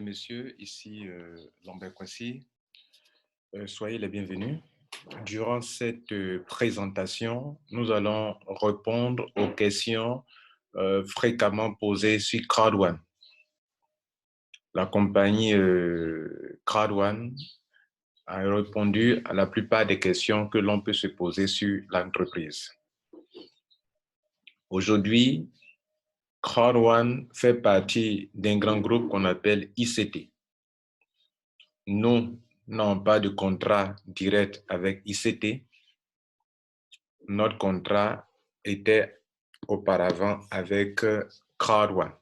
messieurs, ici Lambert Kwasi. Soyez les bienvenus. Durant cette présentation, nous allons répondre aux questions fréquemment posées sur Crowd1. La compagnie Crowd1 a répondu à la plupart des questions que l'on peut se poser sur l'entreprise. Aujourd'hui, Crowd1 fait partie d'un grand groupe qu'on appelle ICT. Nous n'avons pas de contrat direct avec ICT. Notre contrat était auparavant avec Crowd1.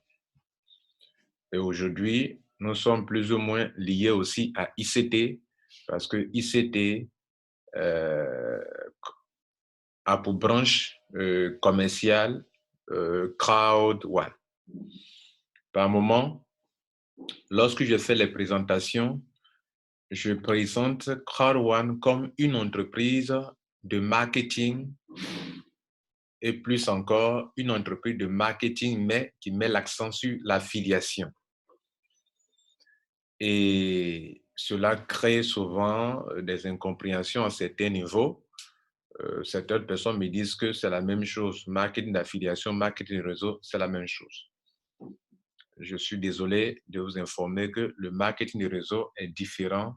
Et aujourd'hui, nous sommes plus ou moins liés aussi à ICT parce que ICT a pour branche commerciale Crowd1. Par moment, lorsque je fais les présentations, je présente Crowd1 comme une entreprise de marketing et plus encore une entreprise de marketing mais qui met l'accent sur l'affiliation. Et cela crée souvent des incompréhensions à certains niveaux. Certaines personnes me disent que c'est la même chose. Marketing d'affiliation, marketing de réseau, c'est la même chose. Je suis désolé de vous informer que le marketing de réseau est différent.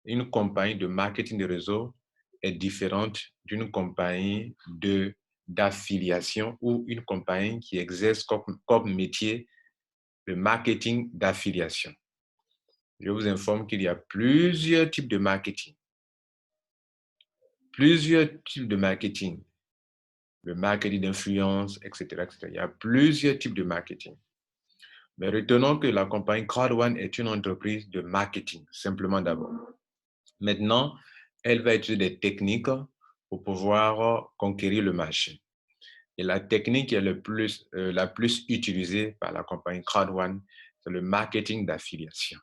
Une compagnie de marketing de réseau est différente d'une compagnie d'affiliation ou une compagnie qui exerce comme métier le marketing d'affiliation. Je vous informe qu'il y a plusieurs types de marketing. Plusieurs types de marketing. Le marketing d'influence, etc., etc. Il y a plusieurs types de marketing. Mais retenons que la compagnie Crowd1 est une entreprise de marketing, simplement d'abord. Maintenant, elle va utiliser des techniques pour pouvoir conquérir le marché. Et la technique qui est la plus utilisée par la compagnie Crowd1, c'est le marketing d'affiliation.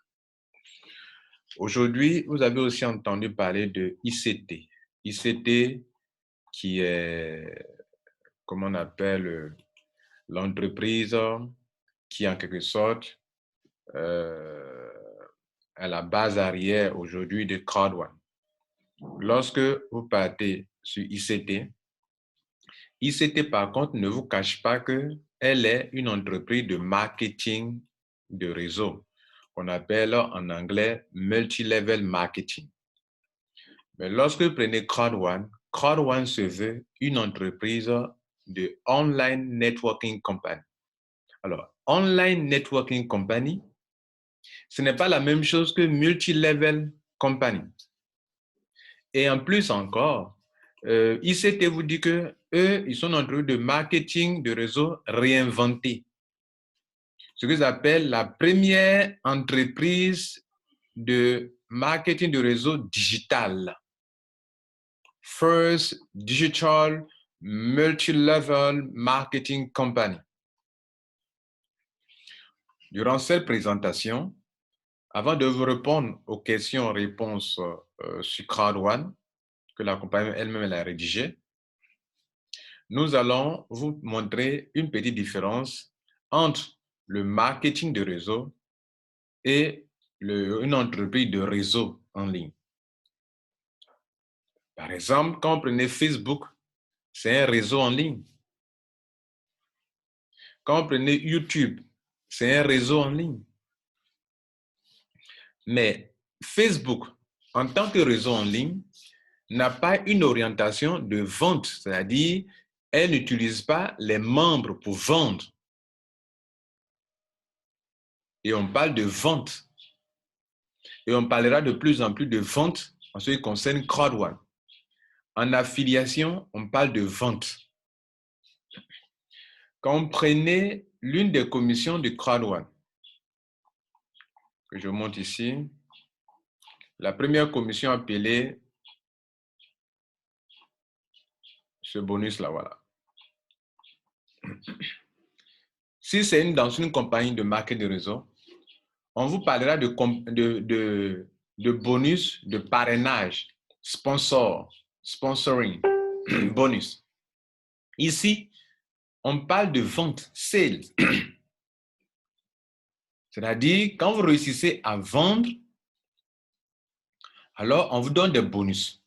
Aujourd'hui, vous avez aussi entendu parler de ICT. ICT qui est, comment on appelle, l'entreprise qui, en quelque sorte, est la base arrière aujourd'hui de Crowd1. Lorsque vous partez sur ICT, ICT, par contre, ne vous cache pas qu'elle est une entreprise de marketing de réseau, qu'on appelle en anglais multi-level marketing. Mais lorsque vous prenez Crowd1, Crowd1 se veut une entreprise de online networking company. Alors, online networking company, ce n'est pas la même chose que multi-level company. Et en plus encore, ICT vous dit que eux, ils sont en train de marketing de réseau réinventé. Ce qu'ils appellent la première entreprise de marketing de réseau digital. First Digital Multi-Level Marketing Company. Durant cette présentation, avant de vous répondre aux questions-réponses sur Crowd1, que la compagnie elle-même a rédigé, nous allons vous montrer une petite différence entre le marketing de réseau et une entreprise de réseau en ligne. Par exemple, quand vous prenez Facebook, c'est un réseau en ligne. Quand vous prenez YouTube, c'est un réseau en ligne. Mais Facebook, en tant que réseau en ligne, n'a pas une orientation de vente, c'est-à-dire elle n'utilise pas les membres pour vendre. Et on parle de vente. Et on parlera de plus en plus de vente en ce qui concerne Crowd1. En affiliation, on parle de vente. Quand on prenait l'une des commissions de Crowd1, que je montre ici, la première commission appelée ce bonus-là, voilà. Si c'est dans une compagnie de marketing de réseau, on vous parlera de bonus de parrainage, sponsoring, bonus. Ici, on parle de vente, sales. C'est-à-dire, quand vous réussissez à vendre, alors on vous donne des bonus.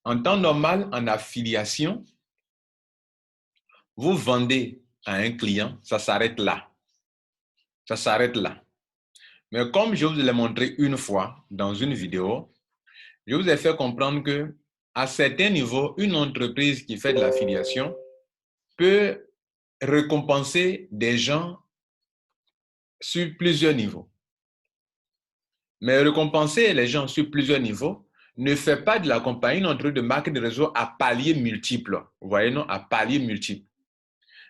En temps normal, en affiliation, vous vendez à un client, ça s'arrête là. Ça s'arrête là. Mais comme je vous l'ai montré une fois dans une vidéo, je vous ai fait comprendre que à certains niveaux, une entreprise qui fait de l'affiliation peut récompenser des gens sur plusieurs niveaux. Mais récompenser les gens sur plusieurs niveaux ne fait pas de la compagnie une entreprise de marque de réseau à paliers multiples. Vous voyez, non? À paliers multiples.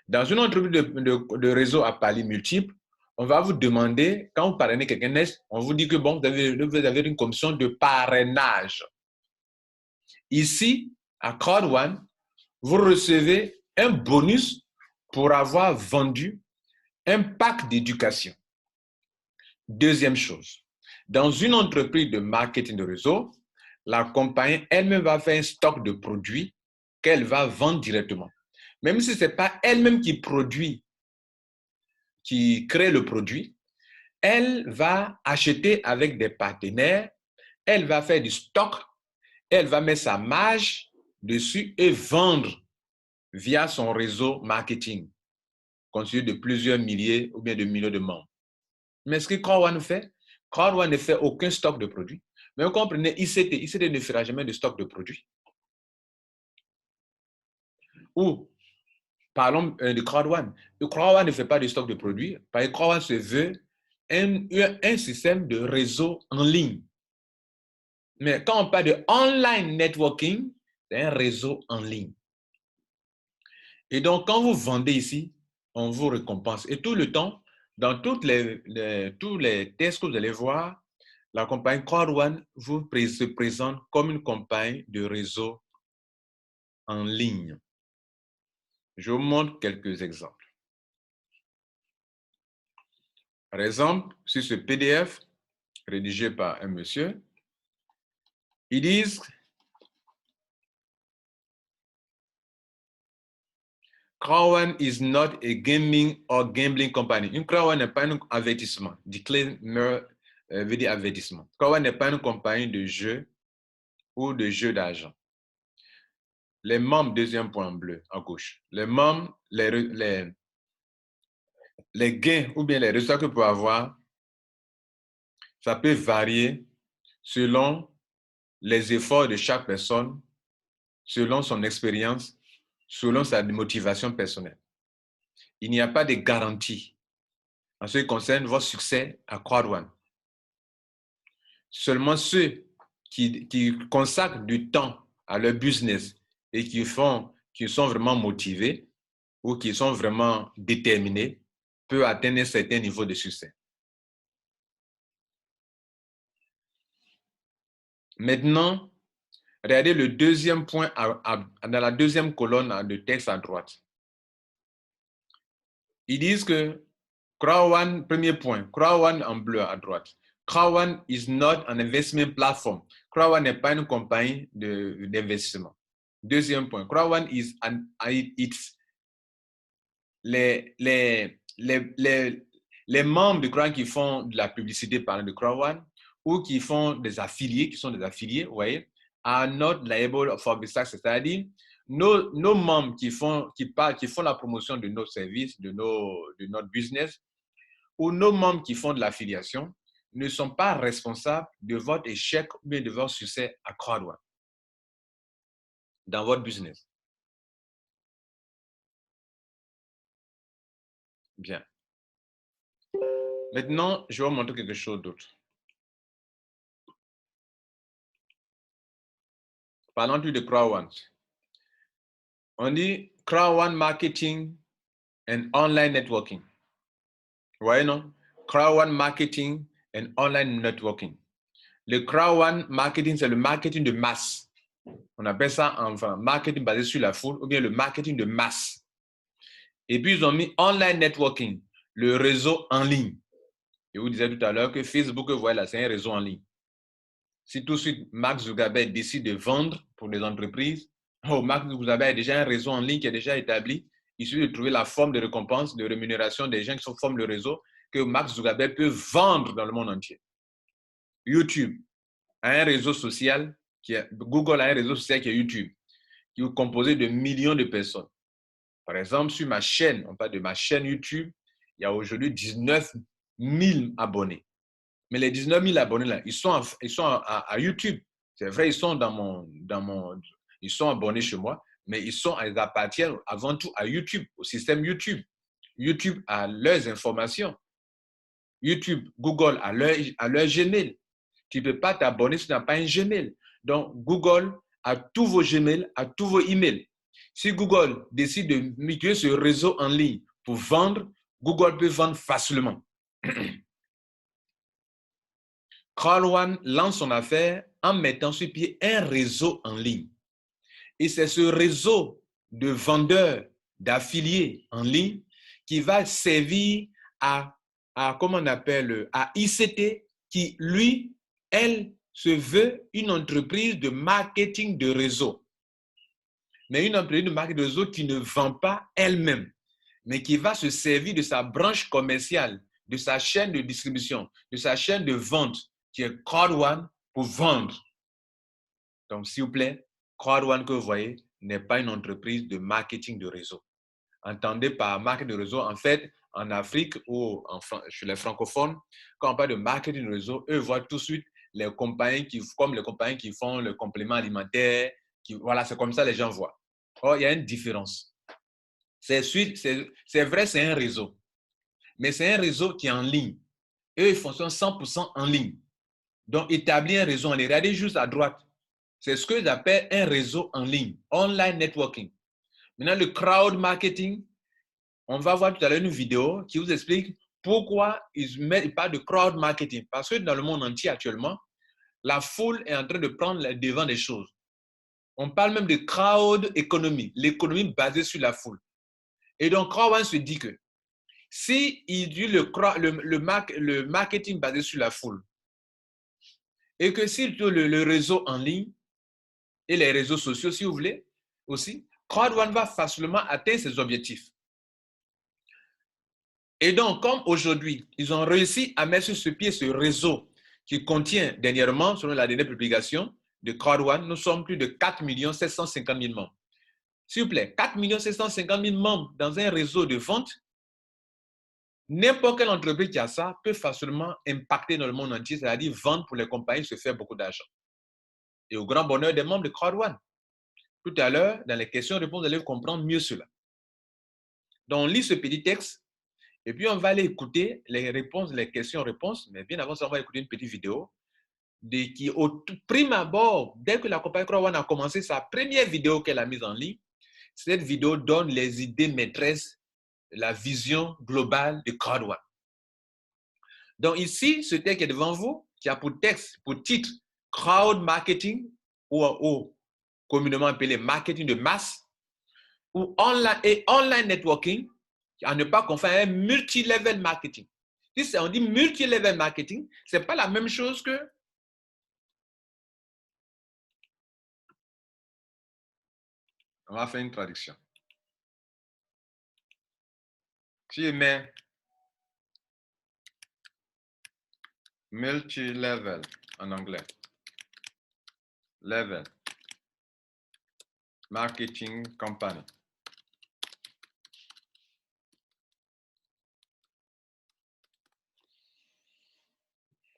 Dans une entreprise de réseau à paliers multiples, on va vous demander, quand vous parrainez quelqu'un, on vous dit que bon, vous avez une commission de parrainage. Ici, à CrowdOne, vous recevez un bonus pour avoir vendu un pack d'éducation. Deuxième chose, dans une entreprise de marketing de réseau, la compagnie elle-même va faire un stock de produits qu'elle va vendre directement. Même si ce n'est pas elle-même qui produit, qui crée le produit, elle va acheter avec des partenaires, elle va faire du stock, elle va mettre sa marge dessus et vendre via son réseau marketing, constitué de plusieurs milliers ou bien de millions de membres. Mais ce que CrowdOne fait, CrowdOne ne fait aucun stock de produits. Mais vous comprenez, ICT ne fera jamais de stock de produits. Ou, parlons de CrowdOne. CrowdOne ne fait pas de stock de produits, parce que CrowdOne se veut un système de réseau en ligne. Mais quand on parle de online networking, c'est un réseau en ligne. Et donc, quand vous vendez ici, on vous récompense. Et tout le temps, dans tous les tests que vous allez voir, la compagnie CrowdOne se présente comme une compagnie de réseau en ligne. Je vous montre quelques exemples. Par exemple, sur ce PDF rédigé par un monsieur, ils disent CrowdOne is not a gaming or gambling company. Une CrowdOne n'est pas un avertissement. Disclaimer veut dire avertissement. CrowdOne n'est pas une compagnie de jeux ou de jeux d'argent. Les membres, deuxième point bleu à gauche, les membres, les gains ou bien les résultats que vous pouvez avoir, ça peut varier selon les efforts de chaque personne, selon son expérience, selon sa motivation personnelle. Il n'y a pas de garantie en ce qui concerne votre succès à CrowdOne. Seulement ceux qui consacrent du temps à leur business et qui sont vraiment motivés ou qui sont vraiment déterminés peuvent atteindre un certain niveau de succès. Maintenant, regardez le deuxième point dans la deuxième colonne de texte à droite. Ils disent que CrowdOne, premier point, CrowdOne en bleu à droite. CrowdOne is not an investment platform. CrowdOne n'est pas une compagnie d'investissement. Deuxième point, CrowdOne is les membres de CrowdOne qui font de la publicité parlant de CrowdOne ou qui font des affiliés, vous voyez, are not liable for business, c'est-à-dire nos membres qui font la promotion de nos services, de notre business, ou nos membres qui font de l'affiliation ne sont pas responsables de votre échec ou bien de votre succès à CrowdOne dans votre business. Bien. Maintenant, je vais vous montrer quelque chose d'autre. Parlons de CrowdOne. On dit CrowdOne Marketing and Online Networking. Vous voyez, non? CrowdOne Marketing and Online Networking. Le CrowdOne Marketing, c'est le marketing de masse. On appelle ça enfin marketing basé sur la foule ou bien le marketing de masse. Et puis, ils ont mis Online Networking, le réseau en ligne. Je vous disais tout à l'heure que Facebook, vous voyez là, c'est un réseau en ligne. Si tout de suite Mark Zuckerberg décide de vendre pour des entreprises, Mark Zuckerberg a déjà un réseau en ligne qui est déjà établi. Il suffit de trouver la forme de récompense, de rémunération des gens qui forment le réseau. que Mark Zuckerberg peut vendre dans le monde entier. YouTube a un réseau social, Google a un réseau social qui est YouTube, qui est composé de millions de personnes. Par exemple, sur ma chaîne, on parle de ma chaîne YouTube, il y a aujourd'hui 19 000 abonnés. Mais les 19 000 abonnés là, ils sont à YouTube. C'est vrai, ils sont ils sont abonnés chez moi, mais ils appartiennent avant tout à YouTube, au système YouTube. YouTube a leurs informations. YouTube, Google a leur Gmail. Tu ne peux pas t'abonner si tu n'as pas un Gmail. Donc, Google a tous vos Gmails, a tous vos emails. Si Google décide de migrer ce réseau en ligne pour vendre, Google peut vendre facilement. CrowdOne lance son affaire en mettant sur pied un réseau en ligne. Et c'est ce réseau de vendeurs, d'affiliés en ligne qui va servir comment on appelle, à ICT qui, lui, elle, se veut une entreprise de marketing de réseau. Mais une entreprise de marketing de réseau qui ne vend pas elle-même, mais qui va se servir de sa branche commerciale, de sa chaîne de distribution, de sa chaîne de vente, qui est CrowdOne, pour vendre. Donc, s'il vous plaît, CrowdOne que vous voyez n'est pas une entreprise de marketing de réseau. Entendez par marketing de réseau, en fait, en Afrique ou chez les francophones, quand on parle de marketing de réseau, eux voient tout de suite les compagnies qui font le complément alimentaire. Voilà, c'est comme ça que les gens voient. Or, il y a une différence. C'est vrai, c'est un réseau. Mais c'est un réseau qui est en ligne. Eux, ils fonctionnent 100% en ligne. Donc, établir un réseau en ligne. Regardez juste à droite. C'est ce que j'appelle un réseau en ligne, online networking. Maintenant, le crowd marketing, on va voir tout à l'heure une vidéo qui vous explique pourquoi ils parlent de crowd marketing. Parce que dans le monde entier actuellement, la foule est en train de prendre le devant des choses. On parle même de crowd economy, l'économie basée sur la foule. Et donc, CrowdOne se dit que si il dit le marketing basé sur la foule, et que si le réseau en ligne et les réseaux sociaux, si vous voulez, aussi, CrowdOne va facilement atteindre ses objectifs. Et donc, comme aujourd'hui, ils ont réussi à mettre sur ce pied ce réseau qui contient dernièrement, selon la dernière publication de CrowdOne, nous sommes plus de 4 750 000 membres. S'il vous plaît, 4 750 000 membres dans un réseau de vente, n'importe quelle entreprise qui a ça peut facilement impacter dans le monde entier, c'est-à-dire vendre pour les compagnies, se faire beaucoup d'argent. Et au grand bonheur des membres de CrowdOne. Tout à l'heure, dans les questions-réponses, vous allez comprendre mieux cela. Donc, on lit ce petit texte et puis on va aller écouter les réponses, les questions-réponses. Mais bien avant ça, on va écouter une petite vidéo qui, au prime abord, dès que la compagnie CrowdOne a commencé sa première vidéo qu'elle a mise en ligne, cette vidéo donne les idées maîtresses, la vision globale de CrowdOne. Donc ici, ce texte qui est devant vous, qui a pour texte, pour titre, crowd marketing ou communément appelé marketing de masse ou online networking, à ne pas confondre un multi-level marketing. Si on dit multi-level marketing, ce n'est pas la même chose que on va faire une traduction. Si je mets multi-level en anglais, level, marketing company.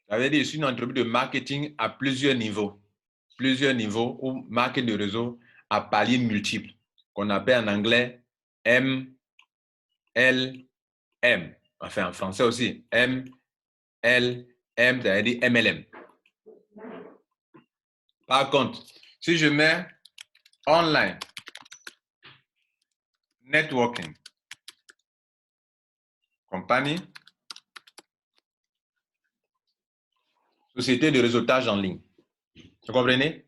Ça veut dire c'est une entreprise de marketing à plusieurs niveaux ou marketing de réseau à paliers multiples, qu'on appelle en anglais MLM. Enfin, en français aussi, MLM, ça veut dire MLM. Par contre, si je mets online networking company, société de réseautage en ligne. Vous comprenez?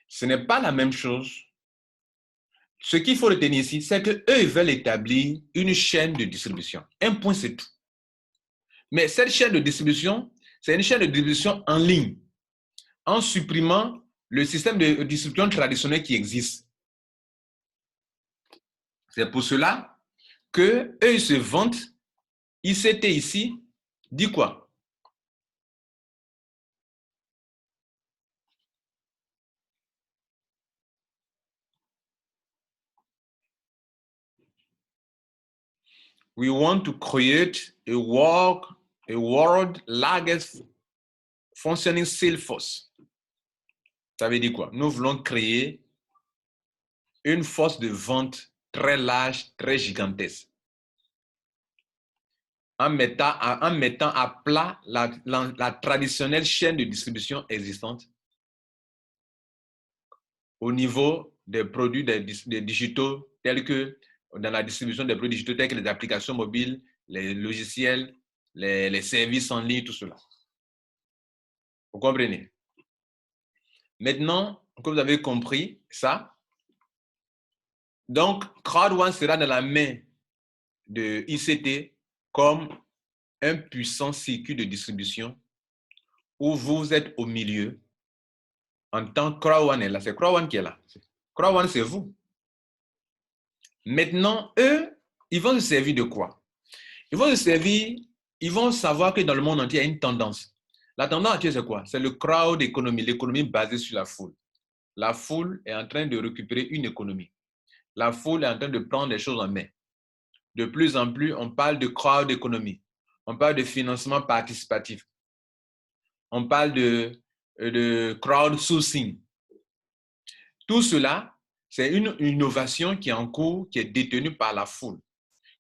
Ce n'est pas la même chose. Ce qu'il faut retenir ici, c'est qu'eux, ils veulent établir une chaîne de distribution. Un point, c'est tout. Mais cette chaîne de distribution, c'est une chaîne de distribution en ligne, en supprimant le système de distribution traditionnel qui existe. C'est pour cela qu'eux, ils se vantent, ICT ici, dit quoi? We want to create a world largest functioning sales force. Ça veut dire quoi? Nous voulons créer une force de vente très large, très gigantesque. En mettant à plat la traditionnelle chaîne de distribution existante au niveau des produits des digitaux tels que dans la distribution des produits digitaux tels que les applications mobiles, les logiciels, les services en ligne, tout cela. Vous comprenez? Maintenant que vous avez compris ça, donc Crowd1 sera dans la main de ICT comme un puissant circuit de distribution où vous êtes au milieu en tant que Crowd1 est là. C'est Crowd1 qui est là. Crowd1, c'est vous. Maintenant, eux, ils vont se servir de quoi? Ils vont savoir que dans le monde entier, il y a une tendance. La tendance entière, c'est quoi? C'est le crowd economy, l'économie basée sur la foule. La foule est en train de récupérer une économie. La foule est en train de prendre les choses en main. De plus en plus, on parle de crowd economy. On parle de financement participatif. On parle de crowdsourcing. Tout cela, c'est une innovation qui est en cours, qui est détenue par la foule.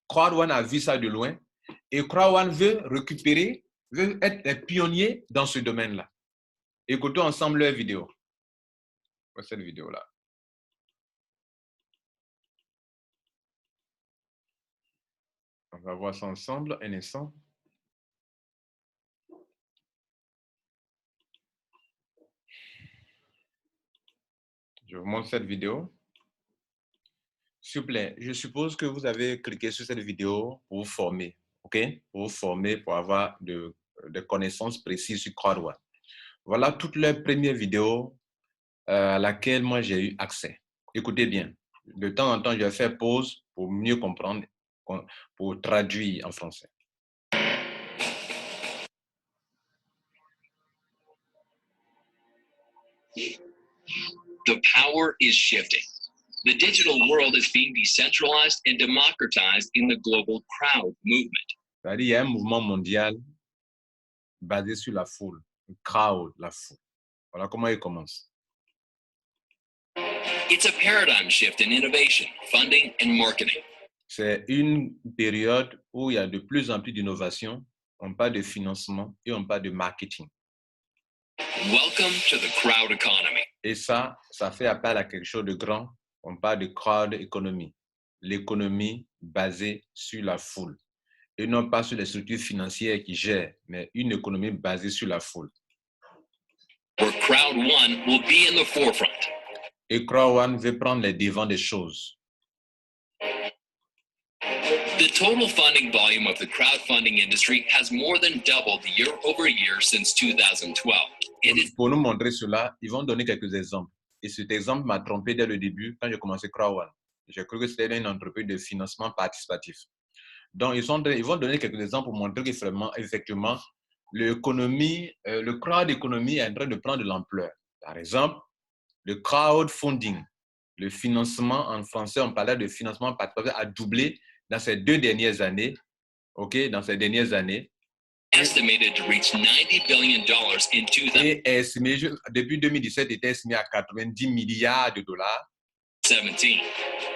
Crowd1 a vu ça de loin et Crowd1 veut récupérer, veut être un pionnier dans ce domaine-là. Écoutons ensemble leur vidéo. Cette vidéo-là. On va voir ça ensemble un instant. Je vous montre cette vidéo. S'il vous plaît, je suppose que vous avez cliqué sur cette vidéo pour vous former, OK? Pour vous former, pour avoir des connaissances précises sur Crowd1. Voilà toute leur première vidéo à laquelle moi j'ai eu accès. Écoutez bien. De temps en temps, je vais faire pause pour mieux comprendre, pour traduire en français. The power is shifting. The digital world is being decentralized and democratized in the global crowd movement. C'est-à-dire, il y a un mouvement mondial basé sur la foule, le crowd, la foule. Voilà comment il commence. It's a paradigm shift in innovation, funding, and marketing. C'est une période où il y a de plus en plus d'innovation, on parle de financement et on parle de marketing. Welcome to the crowd economy. Et ça fait appel à quelque chose de grand. On parle de crowd economy, l'économie basée sur la foule. Et non pas sur les structures financières qui gèrent, mais une économie basée sur la foule. Where Crowd1 will be in the forefront. Et Crowd1 veut prendre les devants des choses. The total funding volume of the crowdfunding industry has more than doubled year over year since 2012. Pour nous montrer cela, ils vont donner quelques exemples. Et cet exemple m'a trompé dès le début quand j'ai commencé Crowd1. J'ai cru que c'était une entreprise de financement participatif. Donc, ils vont donner quelques exemples pour montrer que effectivement, le crowd economy est en train de prendre de l'ampleur. Par exemple, le crowdfunding, le financement en français, on parlait de financement participatif, a doublé dans ces 2 dernières années. OK, dans ces dernières années. Estimated to reach $90 billion in 2017. Et estimé, depuis 2017, était estimé à 90 milliards de dollars.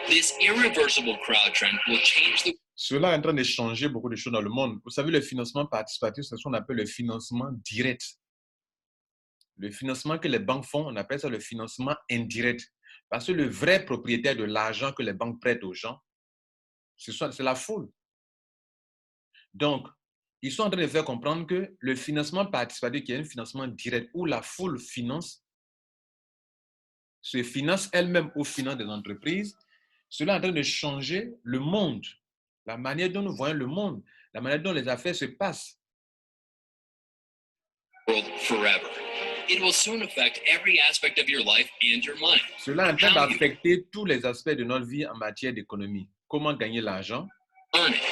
This irreversible crowd trend will change the... Cela est en train de changer beaucoup de choses dans le monde. Vous savez, le financement participatif, c'est ce qu'on appelle le financement direct. Le financement que les banques font, on appelle ça le financement indirect. Parce que le vrai propriétaire de l'argent que les banques prêtent aux gens, c'est la foule. Donc, ils sont en train de faire comprendre que le financement participatif, qui est un financement direct où la foule se finance elle-même ou finance des entreprises, cela est en train de changer le monde, la manière dont nous voyons le monde, la manière dont les affaires se passent. Forever. It will soon affect every aspect of your life and your money. Cela est en train d'affecter tous les aspects de notre vie en matière d'économie. Comment gagner l'argent? Earn it.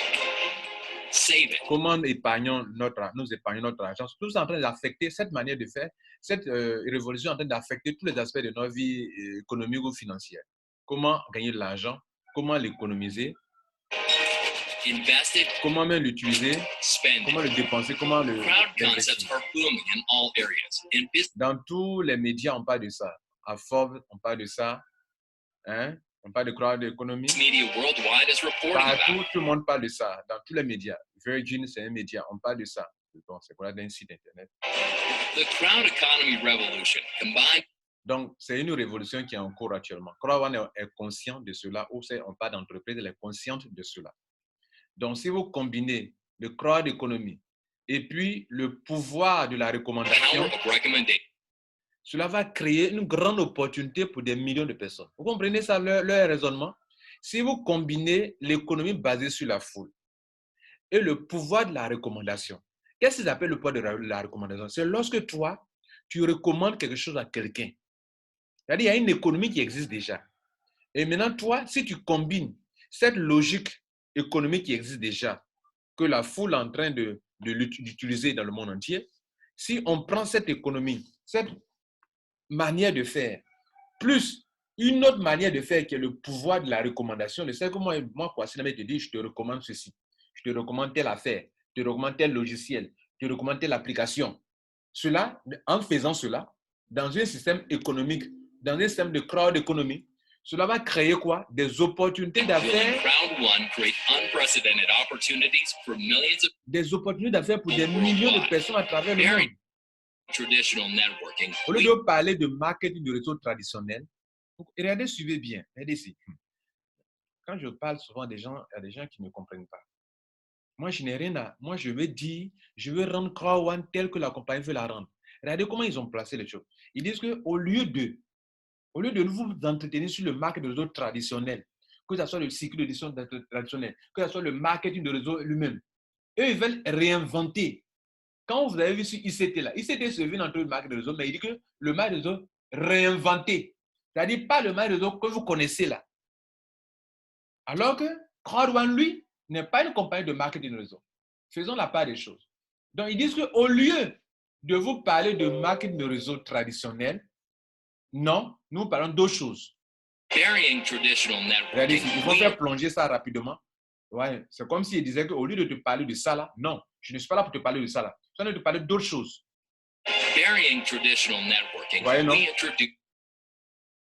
save it. Comment nous épargnons notre argent. Tout ça est en train d'affecter cette manière de faire. Cette révolution est en train d'affecter tous les aspects de notre vie économique ou financière. Comment gagner de l'argent, comment l'économiser, Invest it, comment même l'utiliser, spend comment it. le dépenser, comment Crowd concepts l'investir. are booming in all areas. In business, Dans tous les médias, on parle de ça. À Forbes, on parle de ça. Hein? On parle de crowd economy. media worldwide is reporting Partout, about it. tout le monde parle de ça. Dans tous les médias. Virgin, c'est un média. On parle de ça. Bon, c'est quoi d'un site internet. The crowd economy revolution combined Donc, c'est une révolution qui est en cours actuellement. Crowd One est conscient de cela, ou on parle d'entreprise, elle est consciente de cela. Donc, si vous combinez le crowd economy et puis le pouvoir de la recommandation, power of recommendation. cela va créer une grande opportunité pour des millions de personnes. Vous comprenez ça, leur raisonnement? Si vous combinez l'économie basée sur la foule et le pouvoir de la recommandation, qu'est-ce qu'ils appellent le pouvoir de la recommandation? C'est lorsque toi, tu recommandes quelque chose à quelqu'un. C'est-à-dire, il y a une économie qui existe déjà. Et maintenant, toi, si tu combines cette logique économique qui existe déjà, que la foule est en train d'utiliser dans le monde entier, si on prend cette économie, cette manière de faire, plus une autre manière de faire qui est le pouvoir de la recommandation, le fait que moi, Kwasi Name te dit, je te recommande ceci, je te recommande telle affaire, je te recommande tel logiciel, je te recommande telle application. Cela, en faisant cela, dans un système économique, dans un système de crowd economy, cela va créer quoi? Des opportunités Will d'affaires, Crowd One create unprecedented opportunities for millions of des opportunités d'affaires pour des millions de personnes à travers le monde. traditional networking? Au lieu de parler de marketing de réseau traditionnel, regardez, suivez bien. Regardez ici. Quand je parle souvent des gens, il y a des gens qui ne comprennent pas. Moi, je n'ai rien à... Moi, je veux dire, je veux rendre Crowd One tel que la compagnie veut la rendre. Regardez comment ils ont placé les choses. Ils disent qu'au lieu de vous entretenir sur le marketing de réseau traditionnel, que ce soit le cycle d'édition traditionnel, que ce soit le marketing de réseau lui-même, eux, ils veulent réinventer. Quand vous avez vu sur ICT là, ICT se vient entre le marketing de réseau, mais il dit que le marketing de réseau réinventé. C'est-à-dire pas le marketing de réseau que vous connaissez là. Alors que Crowd One, lui, n'est pas une compagnie de marketing de réseau. Faisons la part des choses. Donc, ils disent qu'au lieu de vous parler de marketing de réseau traditionnel, non, nous parlons d'autres choses. Burying traditional Regardez, networking. il faut faire plonger ça rapidement. Ouais, c'est comme s'il disait qu'au lieu de te parler de ça là, non, je ne suis pas là pour te parler de ça là. Je suis là pour te parler d'autres choses. Burying traditional networking. Voyez, non? We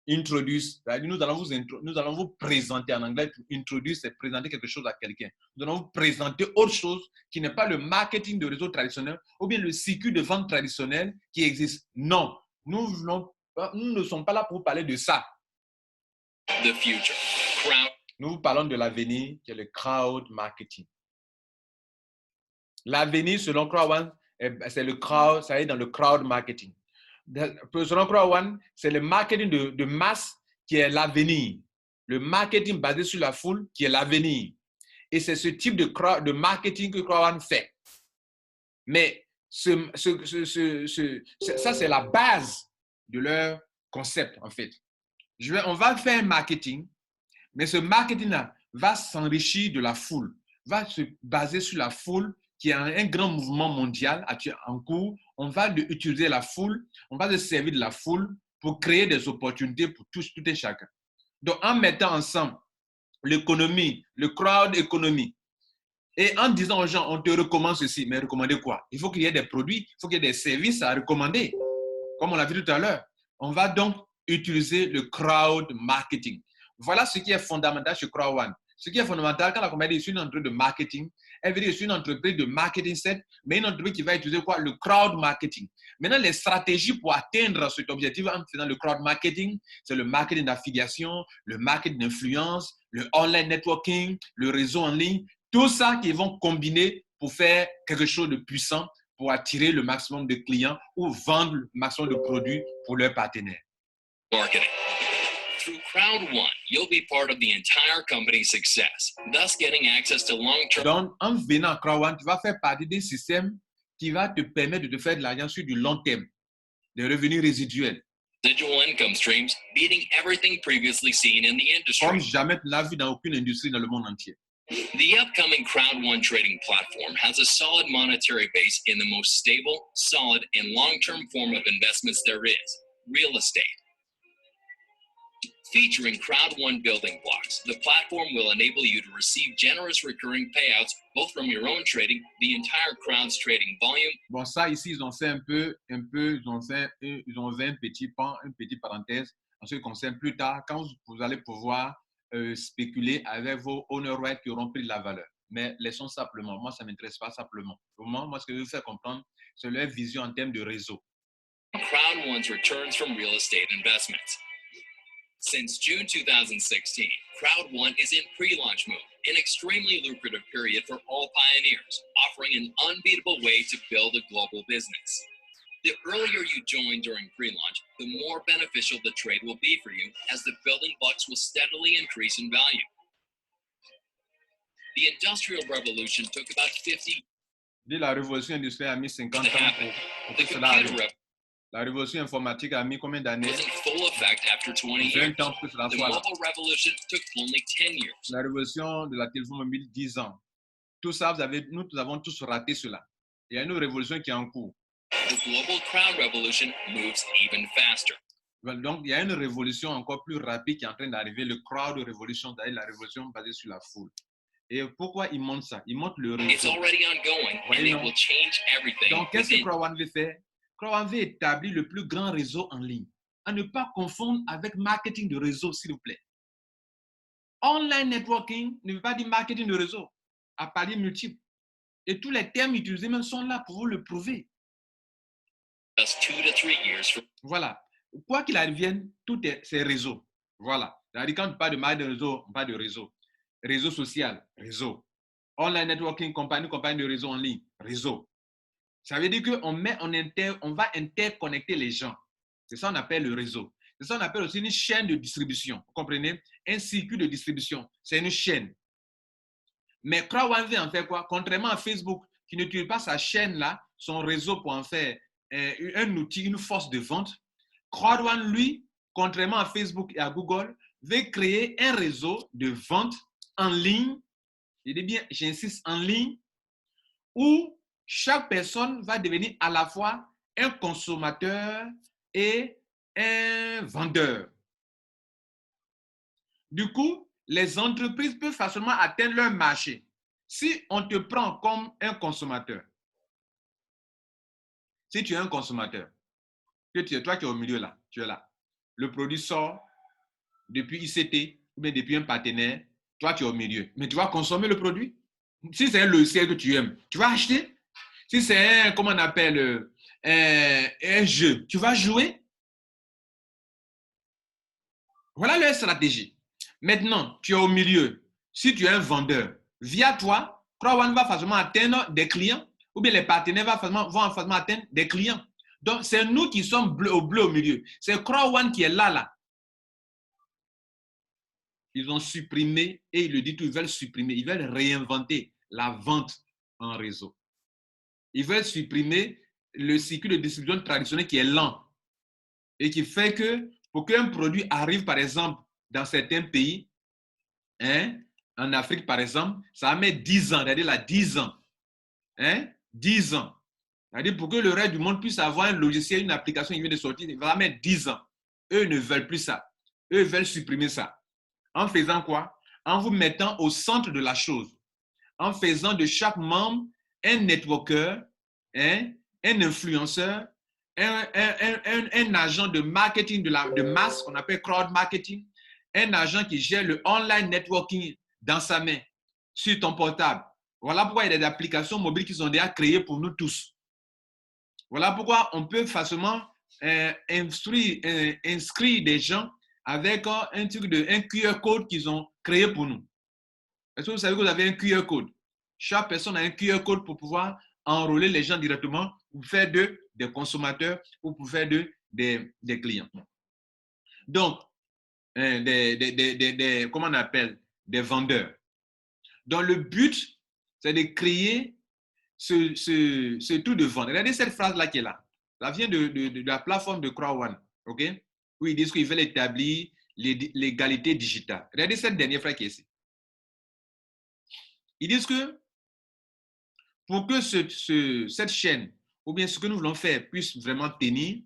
introduce Nous allons vous présenter en anglais, introduire, c'est présenter quelque chose à quelqu'un. Nous allons vous présenter autre chose qui n'est pas le marketing de réseau traditionnel ou bien le circuit de vente traditionnel qui existe. Non, nous ne sommes pas là pour vous parler de ça. the future. Crowd Nous vous parlons de l'avenir qui est le crowd marketing. L'avenir, selon Crowd One, c'est le crowd, ça est dans le crowd marketing. Selon Crowd One, c'est le marketing de masse qui est l'avenir. Le marketing basé sur la foule qui est l'avenir. Et c'est ce type de marketing que Crowd One fait. Mais ça, c'est la base de leur concept, en fait. On va faire un marketing, mais ce marketing-là va s'enrichir de la foule, va se baser sur la foule qui est un grand mouvement mondial en cours. On va utiliser la foule, on va se servir de la foule pour créer des opportunités pour tout et chacun. Donc, en mettant ensemble l'économie, le crowd economy, et en disant aux gens, on te recommande ceci, mais recommander quoi? Il faut qu'il y ait des produits, il faut qu'il y ait des services à recommander. Comme on l'a vu tout à l'heure, on va donc utiliser le crowd marketing. Voilà ce qui est fondamental chez Crowd One. Ce qui est fondamental, quand la compagnie est une entreprise de marketing, elle veut dire que c'est une entreprise de marketing set, mais une entreprise qui va utiliser quoi? Le crowd marketing. Maintenant, les stratégies pour atteindre cet objectif en faisant le crowd marketing, c'est le marketing d'affiliation, le marketing d'influence, le online networking, le réseau en ligne, tout ça qui vont combiner pour faire quelque chose de puissant pour attirer le maximum de clients ou vendre le maximum de produits pour leurs partenaires. marketing. Through Crowd One, you'll be part of the entire company's success, thus getting access to long-term. Donc, en venant à Crowd One, tu vas faire partie d'un système qui va te permettre de te faire de l'argent sur du long terme, des revenus résiduels. Residual income streams, beating everything previously seen in the industry. Comme jamais tu l'as vu dans aucune industrie dans le monde entier. The upcoming Crowd1 trading platform has a solid monetary base in the most stable, solid, and long-term form of investments there is, real estate. Featuring Crowd1 building blocks, the platform will enable you to receive generous recurring payouts both from your own trading, the entire crowd's trading volume. Bon, ça ici, ils ont fait ils ont fait un petit pan, une petite parenthèse en ce qui concerne plus tard, quand vous allez pouvoir spéculer avec vos owner rights qui auront pris de la valeur. Mais laissons simplement, moi, ça ne m'intéresse pas simplement. Au moment, moi, ce que je veux faire comprendre, c'est leur vision en termes de réseau. Crowd1's returns from real estate investments. Since June 2016, Crowd1 is in pre-launch mode, an extremely lucrative period for all pioneers, offering an unbeatable way to build a global business. The earlier you join during pre-launch, the more beneficial the trade will be for you, as the building blocks will steadily increase in value. The Industrial Revolution took about 50 Dès la révolution industrielle a mis 50 to ans happen. pour The que cela computer arrive. La révolution informatique a mis combien d'années? was in full effect after 20 years. 20 ans pour que cela The soit là. mobile revolution took only 10 years. La révolution de la téléphone mobile, 10 ans. Tout ça, nous avons tous raté cela. Il y a une révolution qui est en cours. The global crowd revolution moves even faster. Donc, il y a une révolution encore plus rapide qui est en train d'arriver, le crowd revolution, c'est-à-dire la révolution basée sur la foule. Et pourquoi ils montrent ça? Ils montrent le It's réseau. already ongoing, and Voyez, it non? will change everything. Donc, qu'est-ce que within- Crowd1 veut faire? Crowd1 veut établir le plus grand réseau en ligne. À ne pas confondre avec marketing de réseau, s'il vous plaît. Online networking ne veut pas dire marketing de réseau, à paliers multiples. Et tous les termes utilisés même sont là pour vous le prouver. Just 2 to 3 years from Voilà. Quoi qu'il advienne, tout c'est réseau. Voilà. C'est-à-dire, quand on parle de marketing de réseau, on parle de réseau. Réseau social, réseau. Online networking, compagnie de réseau en ligne, réseau. Ça veut dire qu'on va interconnecter les gens. C'est ça qu'on appelle le réseau. C'est ça qu'on appelle aussi une chaîne de distribution. Vous comprenez? Un circuit de distribution, c'est une chaîne. Mais Crowd1 veut en faire quoi? Contrairement à Facebook, qui n'utilise pas sa chaîne-là, son réseau pour en faire un outil, une force de vente, Crowd1, lui, contrairement à Facebook et à Google, veut créer un réseau de vente en ligne, je dis bien, j'insiste, en ligne, où chaque personne va devenir à la fois un consommateur et un vendeur. Du coup, les entreprises peuvent facilement atteindre leur marché. Si on te prend comme un consommateur, si tu es un consommateur, que toi qui es au milieu là, tu es là, le produit sort depuis ICT ou bien depuis un partenaire, toi tu es au milieu, mais tu vas consommer le produit. Si c'est un logiciel que tu aimes, tu vas acheter. Si c'est un, comment on appelle, un jeu, tu vas jouer. Voilà leur stratégie. Maintenant, tu es au milieu. Si tu es un vendeur, via toi, Crowd1 va facilement atteindre des clients ou bien les partenaires vont facilement atteindre des clients. Donc, c'est nous qui sommes bleu au milieu. C'est Crowd1 qui est là. Ils ont supprimé, et ils le disent, ils veulent supprimer, ils veulent réinventer la vente en réseau. Ils veulent supprimer le circuit de distribution traditionnel qui est lent et qui fait que pour qu'un produit arrive, par exemple, dans certains pays, en Afrique, par exemple, ça va mettre 10 ans, c'est-à-dire là, 10 ans. 10 ans. C'est-à-dire pour que le reste du monde puisse avoir un logiciel, une application qui vient de sortir, il va mettre 10 ans. Eux ne veulent plus ça. Eux veulent supprimer ça. En faisant quoi? En vous mettant au centre de la chose. En faisant de chaque membre un networker, un influenceur, un agent de marketing de masse, qu'on appelle crowd marketing, un agent qui gère le online networking dans sa main, sur ton portable. Voilà pourquoi il y a des applications mobiles qui sont déjà créées pour nous tous. Voilà pourquoi on peut facilement inscrire des gens avec un QR code qu'ils ont créé pour nous. Est-ce que vous savez que vous avez un QR code? Chaque personne a un QR code pour pouvoir enrôler les gens directement pour faire d'eux des consommateurs ou pour faire d'eux des clients. Donc, comment on appelle? Des vendeurs. Donc, le but, c'est de créer ce tout de vente. Regardez cette phrase-là qui est là. Ça vient de la plateforme de Crowd1, OK? Où ils disent qu'ils veulent établir l'égalité digitale. Regardez cette dernière phrase qui est ici. Ils disent que pour que cette chaîne, ou bien ce que nous voulons faire, puisse vraiment tenir,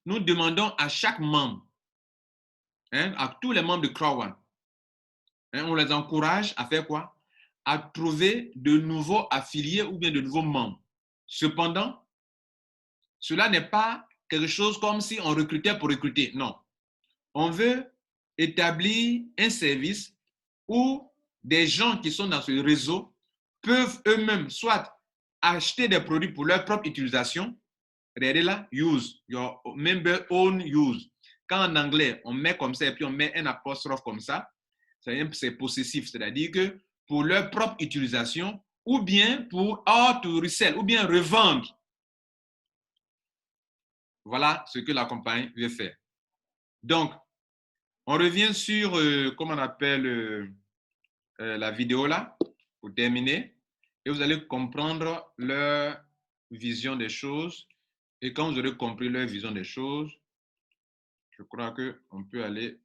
nous demandons à chaque membre, à tous les membres de Crowd1, on les encourage à faire quoi? À trouver de nouveaux affiliés ou bien de nouveaux membres. Cependant, cela n'est pas quelque chose comme si on recrutait pour recruter. Non. On veut établir un service où des gens qui sont dans ce réseau peuvent eux-mêmes soit acheter des produits pour leur propre utilisation. Regardez là, use, your member own use. Quand en anglais, on met comme ça et puis on met un apostrophe comme ça, c'est possessif, c'est-à-dire que pour leur propre utilisation ou bien pour to resell, ou bien revendre. Voilà ce que la compagnie veut faire. Donc, on revient sur, comment on appelle la vidéo là, pour terminer, et vous allez comprendre leur vision des choses. Et quand vous aurez compris leur vision des choses, je crois qu'on peut aller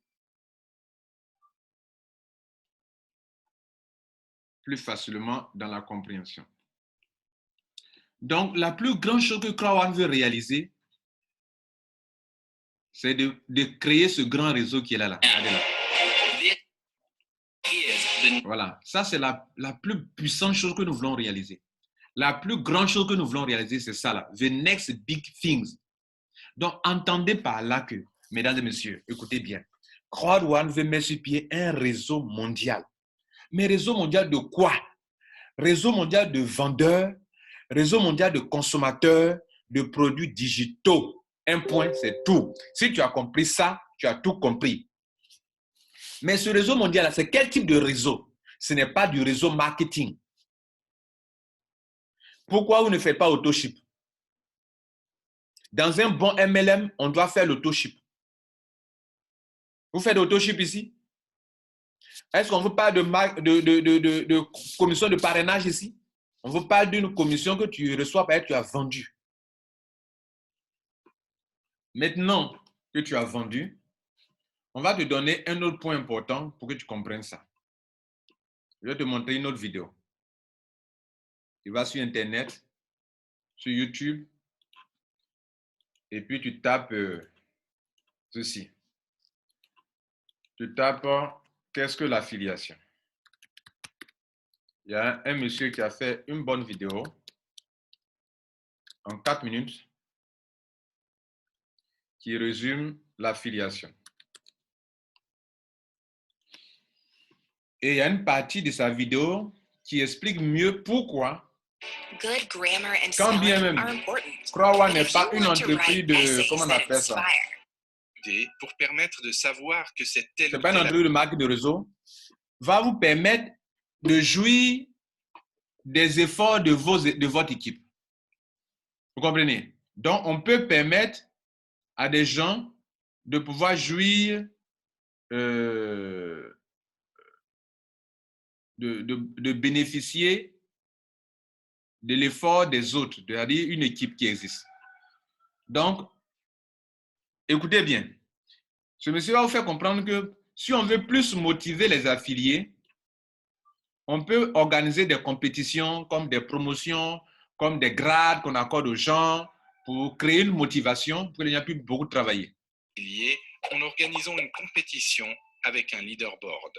plus facilement dans la compréhension. Donc, la plus grande chose que Crowd1 veut réaliser, c'est de créer ce grand réseau qui est là. Regardez là. Voilà, ça c'est la plus puissante chose que nous voulons réaliser. La plus grande chose que nous voulons réaliser, c'est ça là. The next big things. Donc, entendez par là que, mesdames et messieurs, écoutez bien, Crowd1 veut mettre sur pied un réseau mondial. Mais réseau mondial de quoi? Réseau mondial de vendeurs, réseau mondial de consommateurs, de produits digitaux. Un point, c'est tout. Si tu as compris ça, tu as tout compris. Mais ce réseau mondial, c'est quel type de réseau? Ce n'est pas du réseau marketing. Pourquoi vous ne faites pas AutoShip? Dans un bon MLM, on doit faire l'AutoShip. Vous faites l'AutoShip ici? Est-ce qu'on vous parle de commission de parrainage ici? On vous parle d'une commission que tu reçois parce que tu as vendu. Maintenant que tu as vendu, on va te donner un autre point important pour que tu comprennes ça. Je vais te montrer une autre vidéo. Tu vas sur Internet, sur YouTube, et puis tu tapes ceci. Tu tapes qu'est-ce que l'affiliation? Il y a un monsieur qui a fait une bonne vidéo en 4 minutes qui résume l'affiliation. Et il y a une partie de sa vidéo qui explique mieux pourquoi, quand bien même, Crowd1 n'est pas une entreprise de, comment on appelle ça? Pour permettre de savoir que c'est tel. C'est pas une entreprise de marque de réseau, va vous permettre de jouir des efforts de votre équipe. Vous comprenez? Donc, on peut permettre à des gens de pouvoir jouir de bénéficier de l'effort des autres, c'est-à-dire une équipe qui existe. Donc, écoutez bien. Ce monsieur va vous faire comprendre que si on veut plus motiver les affiliés, on peut organiser des compétitions comme des promotions, comme des grades qu'on accorde aux gens pour créer une motivation pour qu'il n'y ait plus beaucoup travailler. En organisant une compétition avec un leaderboard.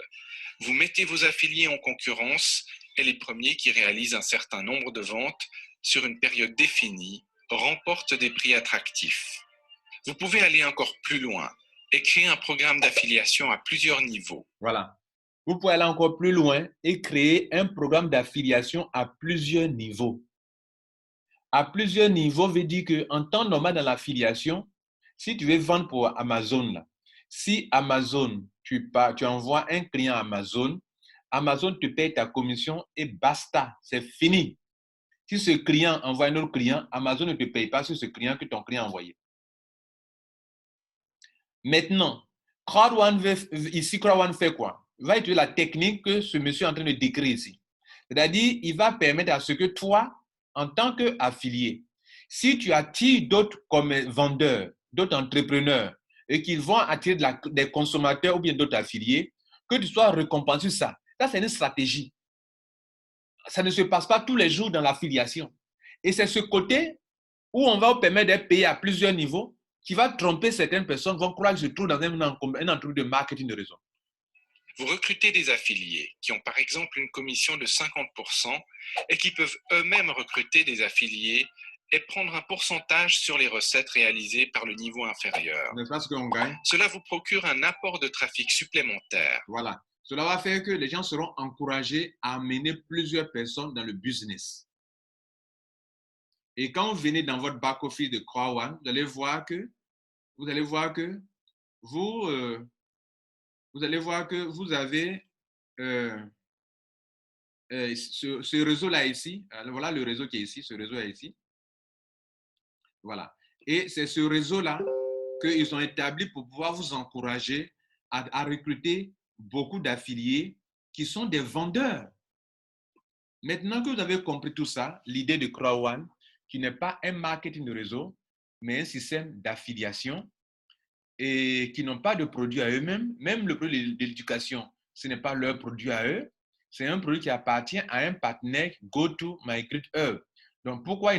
Vous mettez vos affiliés en concurrence et les premiers qui réalisent un certain nombre de ventes sur une période définie remportent des prix attractifs. Vous pouvez aller encore plus loin et créer un programme d'affiliation à plusieurs niveaux. Voilà. Vous pouvez aller encore plus loin et créer un programme d'affiliation à plusieurs niveaux. À plusieurs niveaux veut dire qu'en temps normal dans l'affiliation, si tu veux vendre pour Amazon, là, si Amazon, tu envoies un client à Amazon, Amazon te paye ta commission et basta, c'est fini. Si ce client envoie un autre client, Amazon ne te paye pas sur ce client que ton client a envoyé. Maintenant, Crowd1 fait quoi? Il va utiliser la technique que ce monsieur est en train de décrire ici. C'est-à-dire, il va permettre à ce que toi, en tant qu'affilié, si tu attires d'autres comme vendeurs, d'autres entrepreneurs, et qu'ils vont attirer des consommateurs ou bien d'autres affiliés, que tu sois récompensé ça. Ça, c'est une stratégie. Ça ne se passe pas tous les jours dans l'affiliation. Et c'est ce côté où on va vous permettre d'être payé à plusieurs niveaux qui va tromper certaines personnes, vont croire que je trouve dans un entreprise de marketing de réseau. Vous recrutez des affiliés qui ont par exemple une commission de 50% et qui peuvent eux-mêmes recruter des affiliés et prendre un pourcentage sur les recettes réalisées par le niveau inférieur. N'est-ce pas ce qu'on gagne? Cela vous procure un apport de trafic supplémentaire. Voilà. Cela va faire que les gens seront encouragés à amener plusieurs personnes dans le business. Et quand vous venez dans votre back-office de CrowdOne, vous allez voir que vous avez ce réseau-là ici. Voilà le réseau qui est ici, ce réseau-là ici. Voilà. Et c'est ce réseau-là qu'ils ont établi pour pouvoir vous encourager à recruter beaucoup d'affiliés qui sont des vendeurs. Maintenant que vous avez compris tout ça, l'idée de CrowdOne, qui n'est pas un marketing de réseau, mais un système d'affiliation et qui n'ont pas de produit à eux-mêmes, même le produit de l'éducation, ce n'est pas leur produit à eux, c'est un produit qui appartient à un partenaire GoToMyGridHub. Donc, pourquoi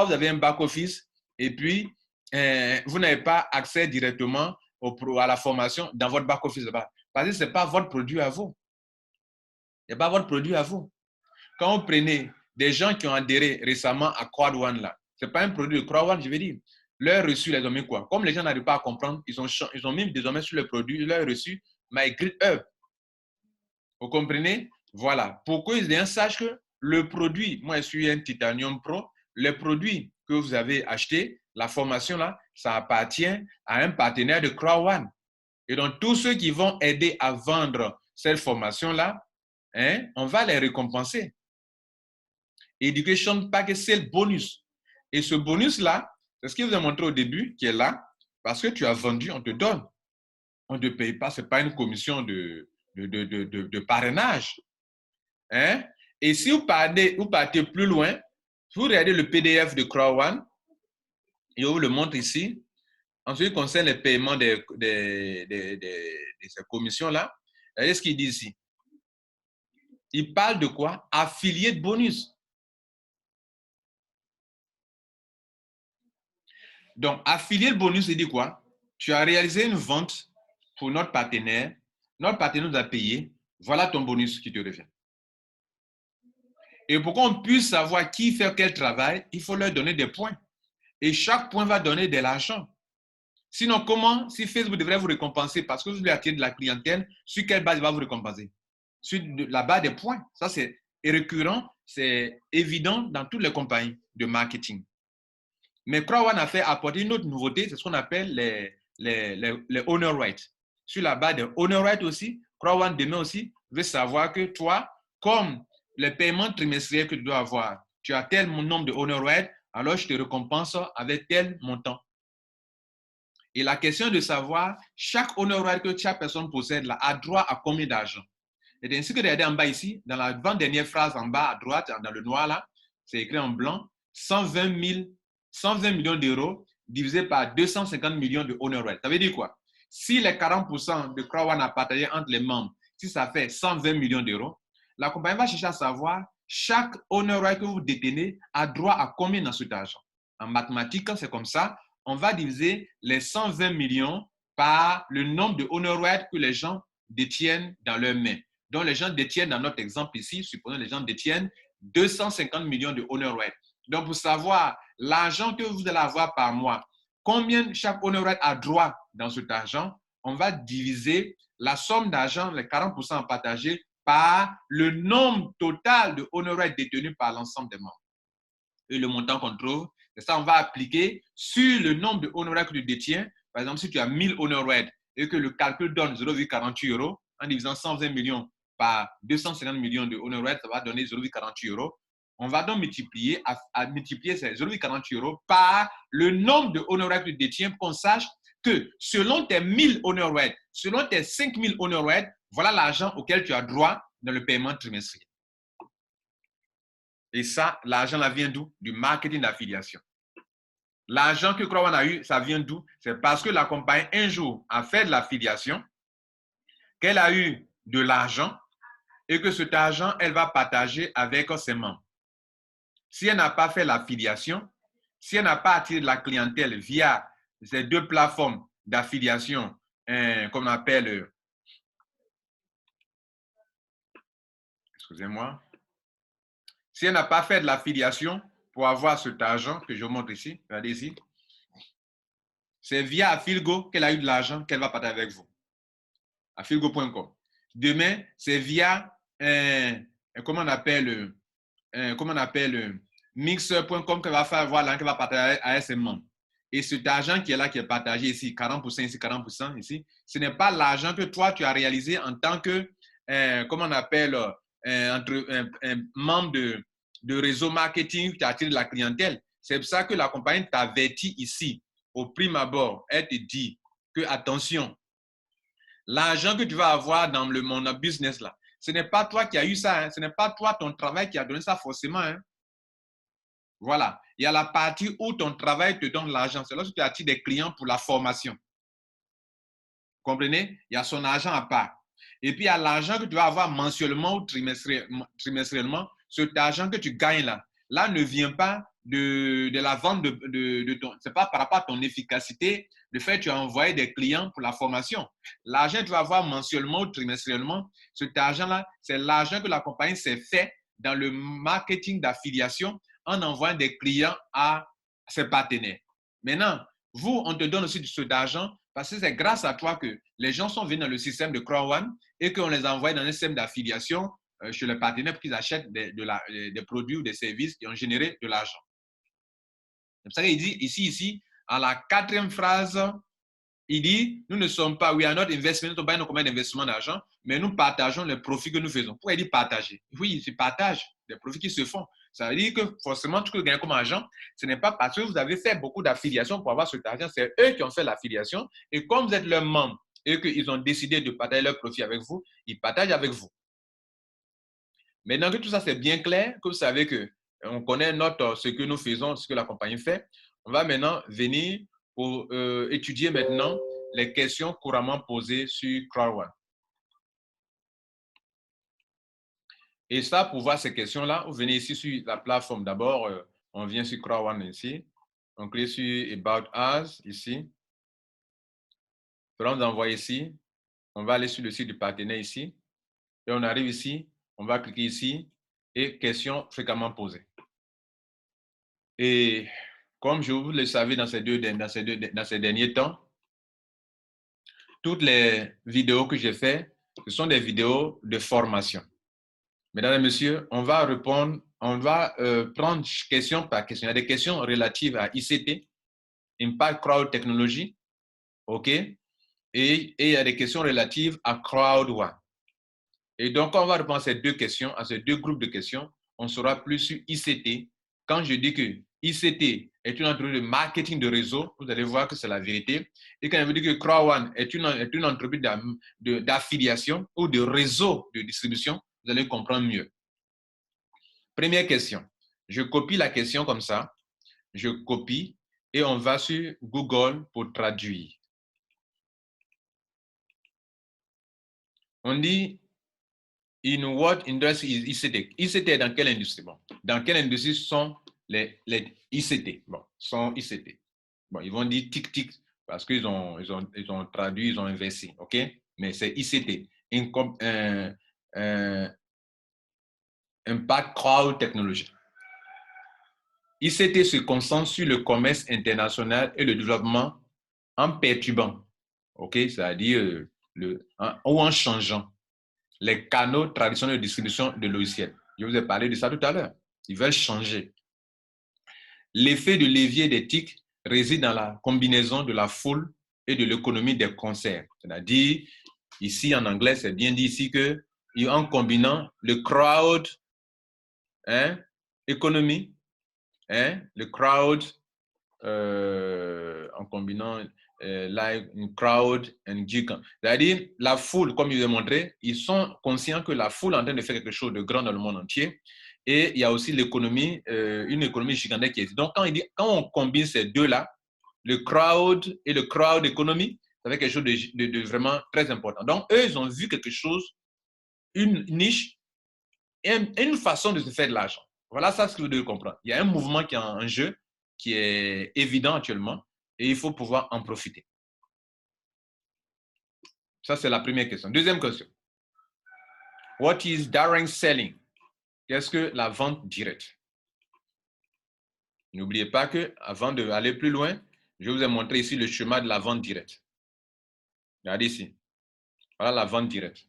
vous avez un back-office et puis vous n'avez pas accès directement à la formation dans votre back-office? Parce que ce n'est pas votre produit à vous. Ce n'est pas votre produit à vous. Quand vous prenez des gens qui ont adhéré récemment à CrowdOne, là, ce n'est pas un produit de CrowdOne, je veux dire. Leur reçu, les ont mis quoi? Comme les gens n'arrivent pas à comprendre, ils ont mis désormais sur le produit, leur reçu, MyGridHub. Vous comprenez? Voilà. Pourquoi les gens sachent que le produit, moi je suis un Titanium Pro, le produit que vous avez acheté, la formation là, ça appartient à un partenaire de CrowdOne. Et donc, tous ceux qui vont aider à vendre cette formation-là, on va les récompenser. Education Package Sale Bonus. Et ce bonus-là, c'est ce que je vous ai montré au début, qui est là, parce que tu as vendu, on te donne. On ne te paye pas, ce n'est pas une commission de parrainage. Et si vous partez plus loin, vous regardez le PDF de CrowdOne, et on vous le montre ici. En ce qui concerne les paiements de ces commissions-là, regardez ce qu'il dit ici. Il parle de quoi? Affilié de bonus. Donc, affilié de bonus, il dit quoi? Tu as réalisé une vente pour notre partenaire nous a payé, voilà ton bonus qui te revient. Et pour qu'on puisse savoir qui fait quel travail, il faut leur donner des points. Et chaque point va donner de l'argent. Sinon, comment, si Facebook devrait vous récompenser parce que vous lui attirez de la clientèle, sur quelle base il va vous récompenser? Sur la base des points. Ça, c'est récurrent, c'est évident dans toutes les compagnies de marketing. Mais CrowdOne a fait apporter une autre nouveauté, c'est ce qu'on appelle les owner rights. Sur la base des owner rights aussi, CrowdOne demain aussi veut savoir que toi, comme les paiements trimestriels que tu dois avoir, tu as tel nombre de owner rights, alors je te récompense avec tel montant. Et la question est de savoir, chaque owner right que chaque personne possède là, a droit à combien d'argent? Et ainsi que regardez en bas ici, dans la avant-dernière phrase en bas à droite, dans le noir là, c'est écrit en blanc, 120 millions d'euros divisé par 250 millions de owner right. Ça veut dire quoi? Si les 40% de CrowdOne a partagé entre les membres, si ça fait 120 millions d'euros, la compagnie va chercher à savoir chaque owner right que vous détenez a droit à combien dans cet argent. En mathématiques, c'est comme ça. On va diviser les 120 millions par le nombre de owner rights que les gens détiennent dans leurs mains. Donc, les gens détiennent, dans notre exemple ici, supposons les gens détiennent 250 millions de owner rights. Donc, pour savoir l'argent que vous allez avoir par mois, combien chaque owner right a droit dans cet argent, on va diviser la somme d'argent, les 40% partagés, par le nombre total de owner rights détenus par l'ensemble des membres. Et le montant qu'on trouve, c'est ça, on va appliquer sur le nombre de owner rights que tu détiens. Par exemple, si tu as 1000 owner rights et que le calcul donne 0,48 €, en divisant 120 millions par 250 millions de owner rights, ça va donner 0,48 €. On va donc multiplier ces 0,48 € par le nombre de owner rights que tu détiens pour qu'on sache que selon tes 1000 owner rights, selon tes 5000 owner rights, voilà l'argent auquel tu as droit dans le paiement trimestriel. Et ça, l'argent là vient d'où? Du marketing d'affiliation. L'argent que CrowdOne a eu, ça vient d'où? C'est parce que la compagnie, un jour, a fait de l'affiliation, qu'elle a eu de l'argent et que cet argent, elle va partager avec ses membres. Si elle n'a pas fait l'affiliation, si elle n'a pas attiré de la clientèle via ces deux plateformes d'affiliation, qu'on appelle, excusez-moi, si elle n'a pas fait de l'affiliation pour avoir cet argent que je vous montre ici, regardez ici, c'est via Affilgo qu'elle a eu de l'argent qu'elle va partager avec vous. Affilgo.com. Demain, c'est via, comment on appelle, mixer.com qu'elle va faire voir qu'elle va partager avec ses membres. Et cet argent qui est là, qui est partagé ici, 40% ici, 40% ici, ce n'est pas l'argent que toi, tu as réalisé en tant que, comment on appelle, un membre de réseau marketing qui attire de la clientèle. C'est pour ça que la compagnie t'avertit ici, au prime abord. Elle te dit que, attention, l'argent que tu vas avoir dans le monde business là, ce n'est pas toi qui as eu ça, hein. Ce n'est pas toi, ton travail qui a donné ça forcément. Hein. Voilà. Il y a la partie où ton travail te donne l'argent. C'est lorsque tu attires des clients pour la formation. Vous comprenez? Il y a son argent à part. Et puis, il y a l'argent que tu vas avoir mensuellement ou trimestriellement. Cet argent que tu gagnes là, là ne vient pas de la vente de ton... Ce n'est pas par rapport à ton efficacité, le fait que tu as envoyé des clients pour la formation. L'argent que tu vas avoir mensuellement ou trimestriellement, cet argent-là, c'est l'argent que la compagnie s'est fait dans le marketing d'affiliation en envoyant des clients à ses partenaires. Maintenant, vous, on te donne aussi cet argent parce que c'est grâce à toi que les gens sont venus dans le système de Crowd1 et qu'on les envoie dans un système d'affiliation chez les partenaires pour qu'ils achètent des produits ou des services qui ont généré de l'argent. C'est pour ça qu'il dit ici, à la 4e phrase, il dit, nous ne sommes pas, we are not investment, nous ne sommes pas une compagnie d'investissement d'argent, mais nous partageons les profits que nous faisons. Pourquoi il dit partager? Oui, c'est partage des profits qui se font. Ça veut dire que forcément, tout ce que vous gagnez comme argent, ce n'est pas parce que vous avez fait beaucoup d'affiliations pour avoir cet argent, c'est eux qui ont fait l'affiliation. Et comme vous êtes leurs membres et qu'ils ont décidé de partager leurs profits avec vous, ils partagent avec vous. Maintenant que tout ça c'est bien clair, que vous savez qu'on connaît ce que nous faisons, ce que la compagnie fait, on va maintenant venir pour étudier maintenant les questions couramment posées sur Crowd1. Et ça, pour voir ces questions-là, vous venez ici sur la plateforme. D'abord, on vient sur Crowd1 ici. On clique sur About Us ici. On envoie ici. On va aller sur le site du partenaire ici. Et on arrive ici. On va cliquer ici. Et questions fréquemment posées. Et comme je vous le savais dans ces derniers temps, toutes les vidéos que j'ai faites, ce sont des vidéos de formation. Mesdames et messieurs, on va répondre, on va prendre question par question. Il y a des questions relatives à ICT, Impact Crowd Technology, OK? Et il y a des questions relatives à Crowd1. Et donc, on va répondre à ces deux questions, à ces deux groupes de questions. On sera plus sur ICT. Quand je dis que ICT est une entreprise de marketing de réseau, vous allez voir que c'est la vérité. Et quand je vous dis que Crowd1 est une entreprise d'affiliation ou de réseau de distribution, vous allez comprendre mieux. Première question. Je copie la question comme ça. Je copie et on va sur Google pour traduire. On dit, in what industry is ICT? ICT est dans quelle industrie? Bon, dans quelle industrie sont les ICT? Bon, sont ICT. Bon, ils vont dire tic-tic parce qu'ils ont traduit, ils ont investi, OK? Mais c'est ICT. Impact Crowd Technology. ICT se concentre sur le commerce international et le développement en perturbant, OK? C'est-à-dire ou en changeant les canaux traditionnels de distribution de logiciels. Je vous ai parlé de ça tout à l'heure. Ils veulent changer. L'effet de levier des TIC réside dans la combinaison de la foule et de l'économie des concerts. C'est-à-dire, ici en anglais, c'est bien dit ici que en combinant le crowd économie, le crowd, en combinant une crowd and gigant. C'est-à-dire, la foule, comme je vous ai montré, ils sont conscients que la foule est en train de faire quelque chose de grand dans le monde entier. Et il y a aussi l'économie, une économie gigantesque qui existe. Donc, quand on combine ces deux-là, le crowd et le crowd economy, ça fait quelque chose de vraiment très important. Donc, eux, ils ont vu quelque chose une niche et une façon de se faire de l'argent. Voilà ça ce que vous devez comprendre. Il y a un mouvement qui est en jeu, qui est évident actuellement, et il faut pouvoir en profiter. Ça, c'est la première question. Deuxième question. What is direct selling? Qu'est-ce que la vente directe? N'oubliez pas que, avant d'aller plus loin, je vous ai montré ici le schéma de la vente directe. Regardez ici. Voilà la vente directe.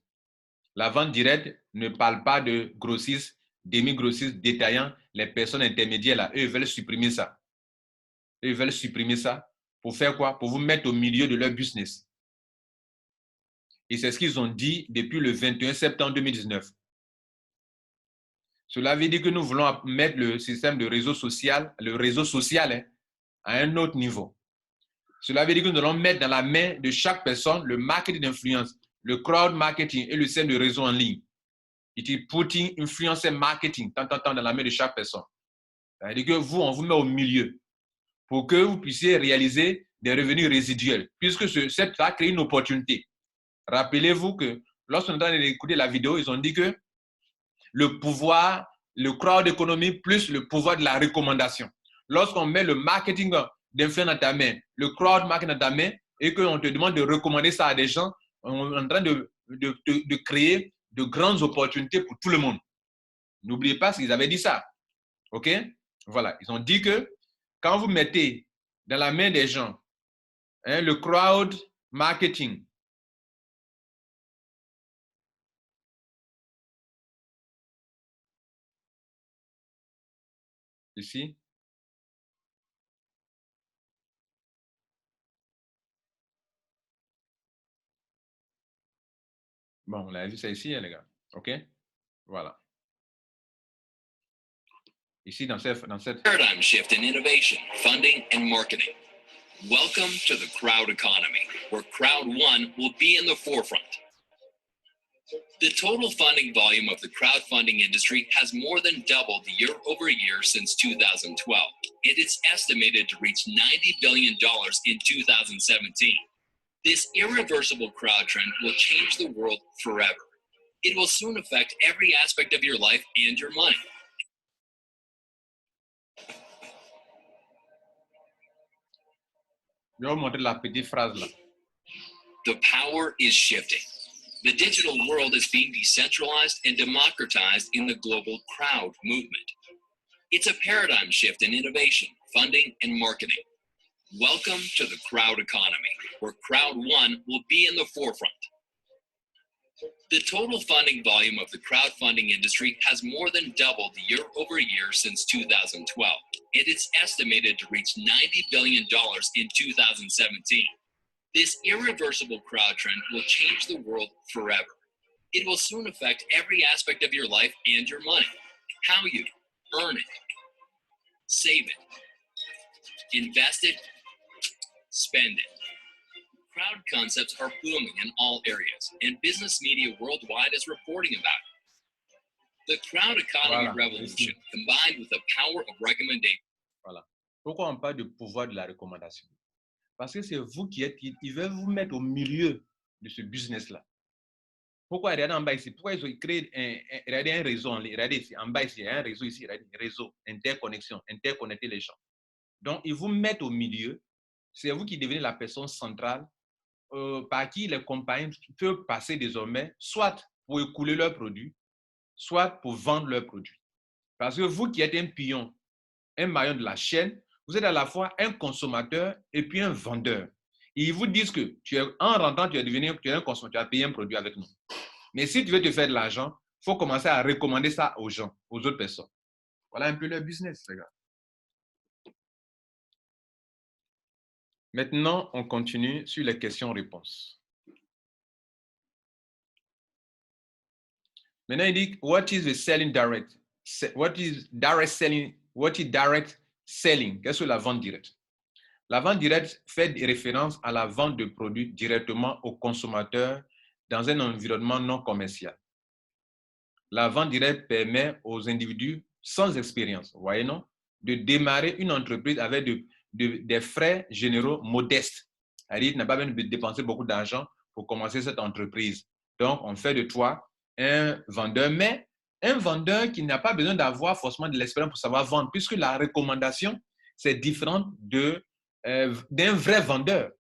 La vente directe ne parle pas de grossistes, demi-grossistes, détaillants, les personnes intermédiaires là. Eux veulent supprimer ça. Eux veulent supprimer ça. Pour faire quoi? Pour vous mettre au milieu de leur business. Et c'est ce qu'ils ont dit depuis le 21 septembre 2019. Cela veut dire que nous voulons mettre le système de réseau social, à un autre niveau. Cela veut dire que nous allons mettre dans la main de chaque personne le marketing d'influence, le crowd marketing et le système de réseau en ligne. It is putting influencer marketing dans la main de chaque personne. Ça veut dire que vous, on vous met au milieu pour que vous puissiez réaliser des revenus résiduels, puisque ça a créé une opportunité. Rappelez-vous que lorsqu'on est en train d'écouter la vidéo, ils ont dit que le pouvoir, le crowd economy plus le pouvoir de la recommandation. Lorsqu'on met le marketing d'influence dans ta main, le crowd marketing dans ta main, et qu'on te demande de recommander ça à des gens, on est en train de créer de grandes opportunités pour tout le monde. N'oubliez pas qu'ils avaient dit ça. OK? Voilà. Ils ont dit que quand vous mettez dans la main des gens le crowd marketing, ici, bon, on a vu ça ici, les gars. OK? Voilà. Ici, dans cette paradigm shift in innovation, funding, and marketing. Welcome to the crowd economy, where Crowd One will be in the forefront. The total funding volume of the crowdfunding industry has more than doubled year over year since 2012, and it's estimated to reach $90 billion in 2017. This irreversible crowd trend will change the world forever. It will soon affect every aspect of your life and your money. Je vais vous montrer la petite phrase là. The power is shifting. The digital world is being decentralized and democratized in the global crowd movement. It's a paradigm shift in innovation, funding, and marketing. Welcome to the crowd economy, where Crowd One will be in the forefront. The total funding volume of the crowdfunding industry has more than doubled year over year since 2012, and it's estimated to reach $90 billion in 2017. This irreversible crowd trend will change the world forever. It will soon affect every aspect of your life and your money. How you earn it, save it, invest it, spend it. Crowd concepts are booming in all areas, and business media worldwide is reporting about it. The crowd economy revolution, combined with the power of recommendation. Voilà. Pourquoi on parle du pouvoir de la recommandation? Parce que c'est vous qui êtes, ils veulent vous mettre au milieu de ce business-là. Pourquoi? Regardez en bas ici. Pourquoi ils ont créé regardez un réseau en ligne. Regardez ici, en bas ici, il y a un réseau ici. Regardez, réseau, interconnexion, interconnecter les gens. Donc, ils vous mettent au milieu. C'est vous qui devenez la personne centrale par qui les compagnies peuvent passer désormais, soit pour écouler leurs produits, soit pour vendre leurs produits. Parce que vous qui êtes un pion, un maillon de la chaîne, vous êtes à la fois un consommateur et puis un vendeur. Et ils vous disent que en rentrant, tu es un consommateur, tu as payé un produit avec nous. Mais si tu veux te faire de l'argent, il faut commencer à recommander ça aux gens, aux autres personnes. Voilà un peu leur business, les gars. Maintenant, on continue sur les questions-réponses. Maintenant, il dit, what is the selling direct? What is direct selling? What is direct selling? Qu'est-ce que la vente directe? La vente directe fait référence à la vente de produits directement aux consommateurs dans un environnement non commercial. La vente directe permet aux individus sans expérience, vous voyez, non, de démarrer une entreprise avec des frais généraux modestes. C'est-à-dire, tu n'as pas besoin de dépenser beaucoup d'argent pour commencer cette entreprise. Donc, on fait de toi un vendeur, mais un vendeur qui n'a pas besoin d'avoir forcément de l'expérience pour savoir vendre, puisque la recommandation, c'est différent d'un vrai vendeur.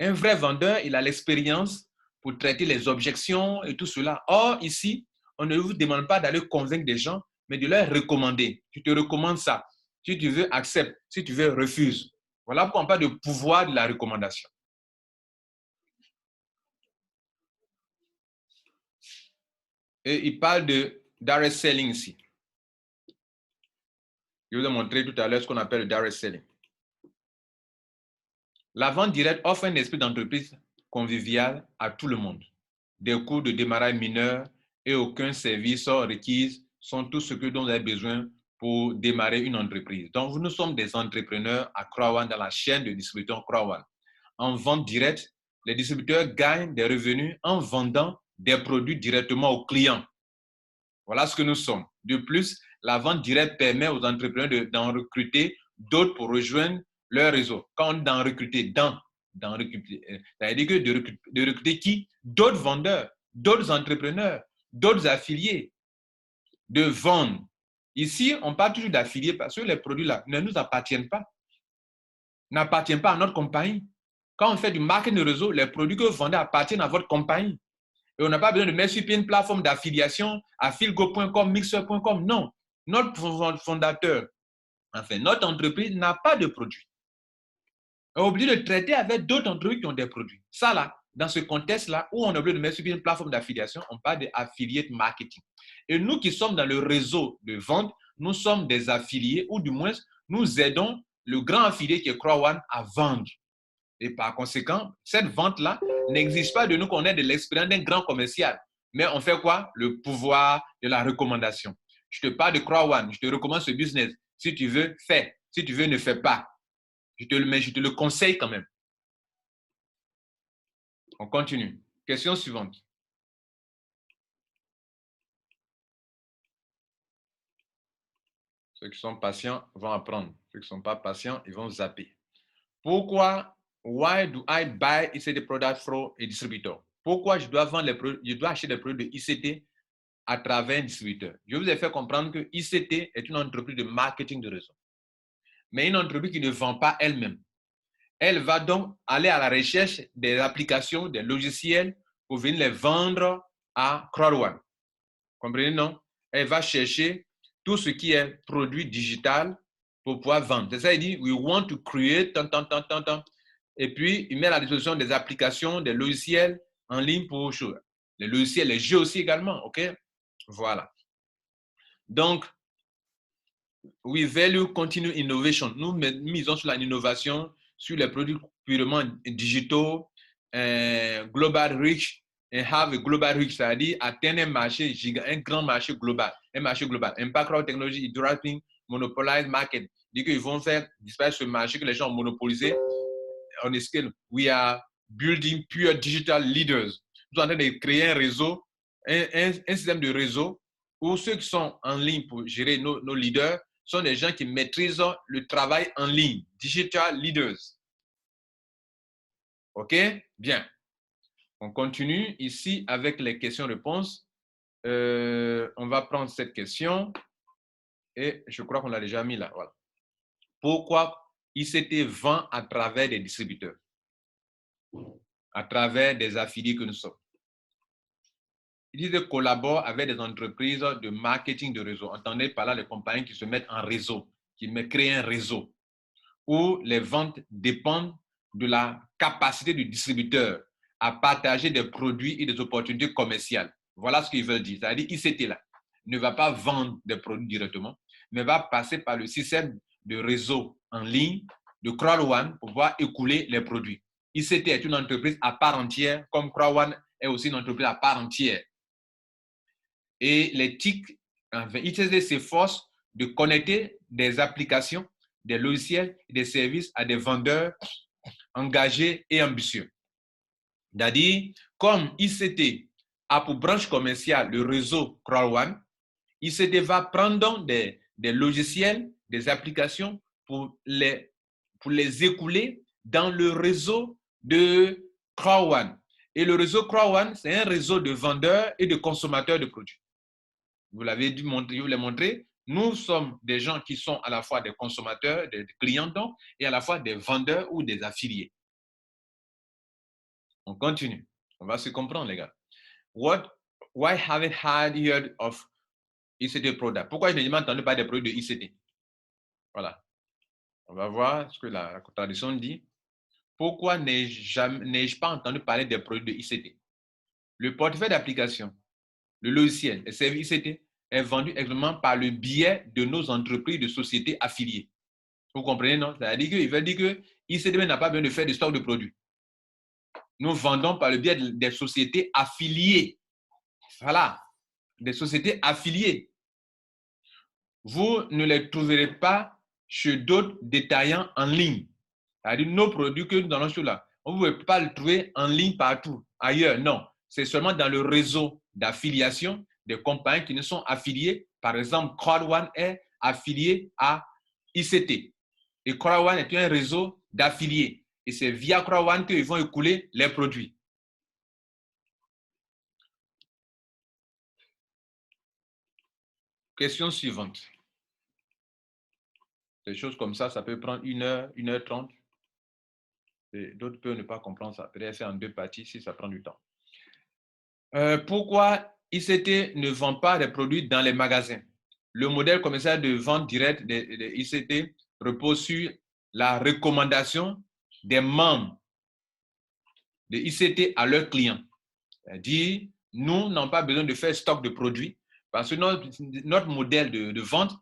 Un vrai vendeur, il a l'expérience pour traiter les objections et tout cela. Or, ici, on ne vous demande pas d'aller convaincre des gens, mais de leur recommander. Tu te recommandes ça. Si tu veux, accepte. Si tu veux, refuse. Voilà pourquoi on parle de pouvoir de la recommandation. Et il parle de direct selling ici. Je vous ai montré tout à l'heure ce qu'on appelle le direct selling. La vente directe offre un esprit d'entreprise convivial à tout le monde. Des coûts de démarrage mineurs et aucun service requis sont tout ce dont vous avez besoin pour démarrer une entreprise. Donc, nous sommes des entrepreneurs à Crown dans la chaîne de distributeurs Crown. En vente directe, les distributeurs gagnent des revenus en vendant des produits directement aux clients. Voilà ce que nous sommes. De plus, la vente directe permet aux entrepreneurs d'en recruter d'autres pour rejoindre leur réseau. Quand on dit d'en recruter, ça veut dire que de recruter qui? D'autres vendeurs, d'autres entrepreneurs, d'autres affiliés, de vendre. Ici, on parle toujours d'affiliés parce que les produits-là ne nous appartiennent pas, n'appartiennent pas à notre compagnie. Quand on fait du marketing de réseau, les produits que vous vendez appartiennent à votre compagnie. Et on n'a pas besoin de mettre sur pied une plateforme d'affiliation à filgo.com, mixer.com. Non. Notre fondateur, enfin, notre entreprise n'a pas de produit. On est obligé de traiter avec d'autres entreprises qui ont des produits. Ça, là, dans ce contexte-là, où on est obligé de mettre sur pied une plateforme d'affiliation, on parle d'affiliate marketing. Et nous qui sommes dans le réseau de vente, nous sommes des affiliés, ou du moins, nous aidons le grand affilié qui est Crown à vendre. Et par conséquent, cette vente-là n'exige pas de nous qu'on ait de l'expérience d'un grand commercial. Mais on fait quoi? Le pouvoir de la recommandation. Je te parle de Crown, je te recommande ce business. Si tu veux, fais. Si tu veux, ne fais pas. Mais je te le conseille quand même. On continue. Question suivante. Ceux qui sont patients vont apprendre. Ceux qui ne sont pas patients, ils vont zapper. Pourquoi? Why do I buy ICT products from a distributor? Pourquoi je dois vendre les produits, je dois acheter des produits de ICT à travers un distributeur? Je vous ai fait comprendre que ICT est une entreprise de marketing de réseau, mais une entreprise qui ne vend pas elle-même. Elle va donc aller à la recherche des applications, des logiciels pour venir les vendre à Crowd1. Comprenez, non? Elle va chercher tout ce qui est produit digital pour pouvoir vendre. C'est ça, il dit, we want to create, et puis il met à la disposition des applications, des logiciels en ligne pour choses. Les logiciels, les jeux aussi également, ok? Voilà. Donc, we value continue innovation. Nous misons sur l'innovation, sur les produits purement digitaux, global reach, et have a global reach, c'est-à-dire atteindre un marché un grand marché global, Impact Crowd Technology, driving monopolized market. Dit qu'ils vont faire disparaître ce marché que les gens ont monopolisé. On est scale. We are building pure digital leaders. Nous sommes en train de créer un réseau, un système de réseau où ceux qui sont en ligne pour gérer nos leaders sont des gens qui maîtrisent le travail en ligne. Digital leaders. OK? Bien. On continue ici avec les questions-réponses. On va prendre cette question et je crois qu'on l'a déjà mis là. Voilà. Pourquoi ICT vend à travers des distributeurs? À travers des affiliés que nous sommes. Ils disent collabore avec des entreprises de marketing de réseau. Entendez par là les compagnies qui se mettent en réseau, qui créent un réseau, où les ventes dépendent de la capacité du distributeur à partager des produits et des opportunités commerciales. Voilà ce qu'ils veulent dire. C'est-à-dire ICT là ne va pas vendre des produits directement, mais va passer par le système de réseau en ligne de Crowd1 pour pouvoir écouler les produits. ICT est une entreprise à part entière, comme Crowd1 est aussi une entreprise à part entière. Et les TIC, enfin, ICT s'efforce de connecter des applications, des logiciels et des services à des vendeurs engagés et ambitieux. C'est-à-dire, comme ICT a pour branche commerciale le réseau Crowd1, ICT va prendre des logiciels, des applications pour les écouler dans le réseau de Crowd1. Et le réseau Crowd1, c'est un réseau de vendeurs et de consommateurs de produits. Vous l'avez dû montrer, je vous l'ai montré. Nous sommes des gens qui sont à la fois des consommateurs, des clients donc, et à la fois des vendeurs ou des affiliés. On continue. On va se comprendre, les gars. Why haven't I heard of ICT product? Pourquoi je n'ai jamais entendu parler des produits de ICT? Voilà. On va voir ce que la traduction dit. Pourquoi n'ai-je pas entendu parler des produits de ICT? Le portefeuille d'application, le logiciel, les services ICT est vendu exactement par le biais de nos entreprises de sociétés affiliées. Vous comprenez, non? C'est-à-dire qu'il veut dire que ICT n'a pas besoin de faire de stock de produits. Nous vendons par le biais des sociétés affiliées. Voilà, des sociétés affiliées. Vous ne les trouverez pas chez d'autres détaillants en ligne. C'est-à-dire nos produits que nous donnons sur là. On ne pouvez pas le trouver en ligne partout, ailleurs, non. C'est seulement dans le réseau d'affiliation des compagnies qui ne sont affiliées. Par exemple, Crowd1 est affilié à ICT. Et Crowd1 est un réseau d'affiliés. Et c'est via Crowd1 qu'ils vont écouler les produits. Question suivante. Des choses comme ça peut prendre 1 heure, 1h30. D'autres peuvent ne pas comprendre ça. Peut-être faire en 2 parties si ça prend du temps. Pourquoi ICT ne vend pas des produits dans les magasins? Le modèle commercial de vente directe de ICT repose sur la recommandation des membres de ICT à leurs clients. C'est-à-dire, nous n'avons pas besoin de faire stock de produits parce que notre modèle de vente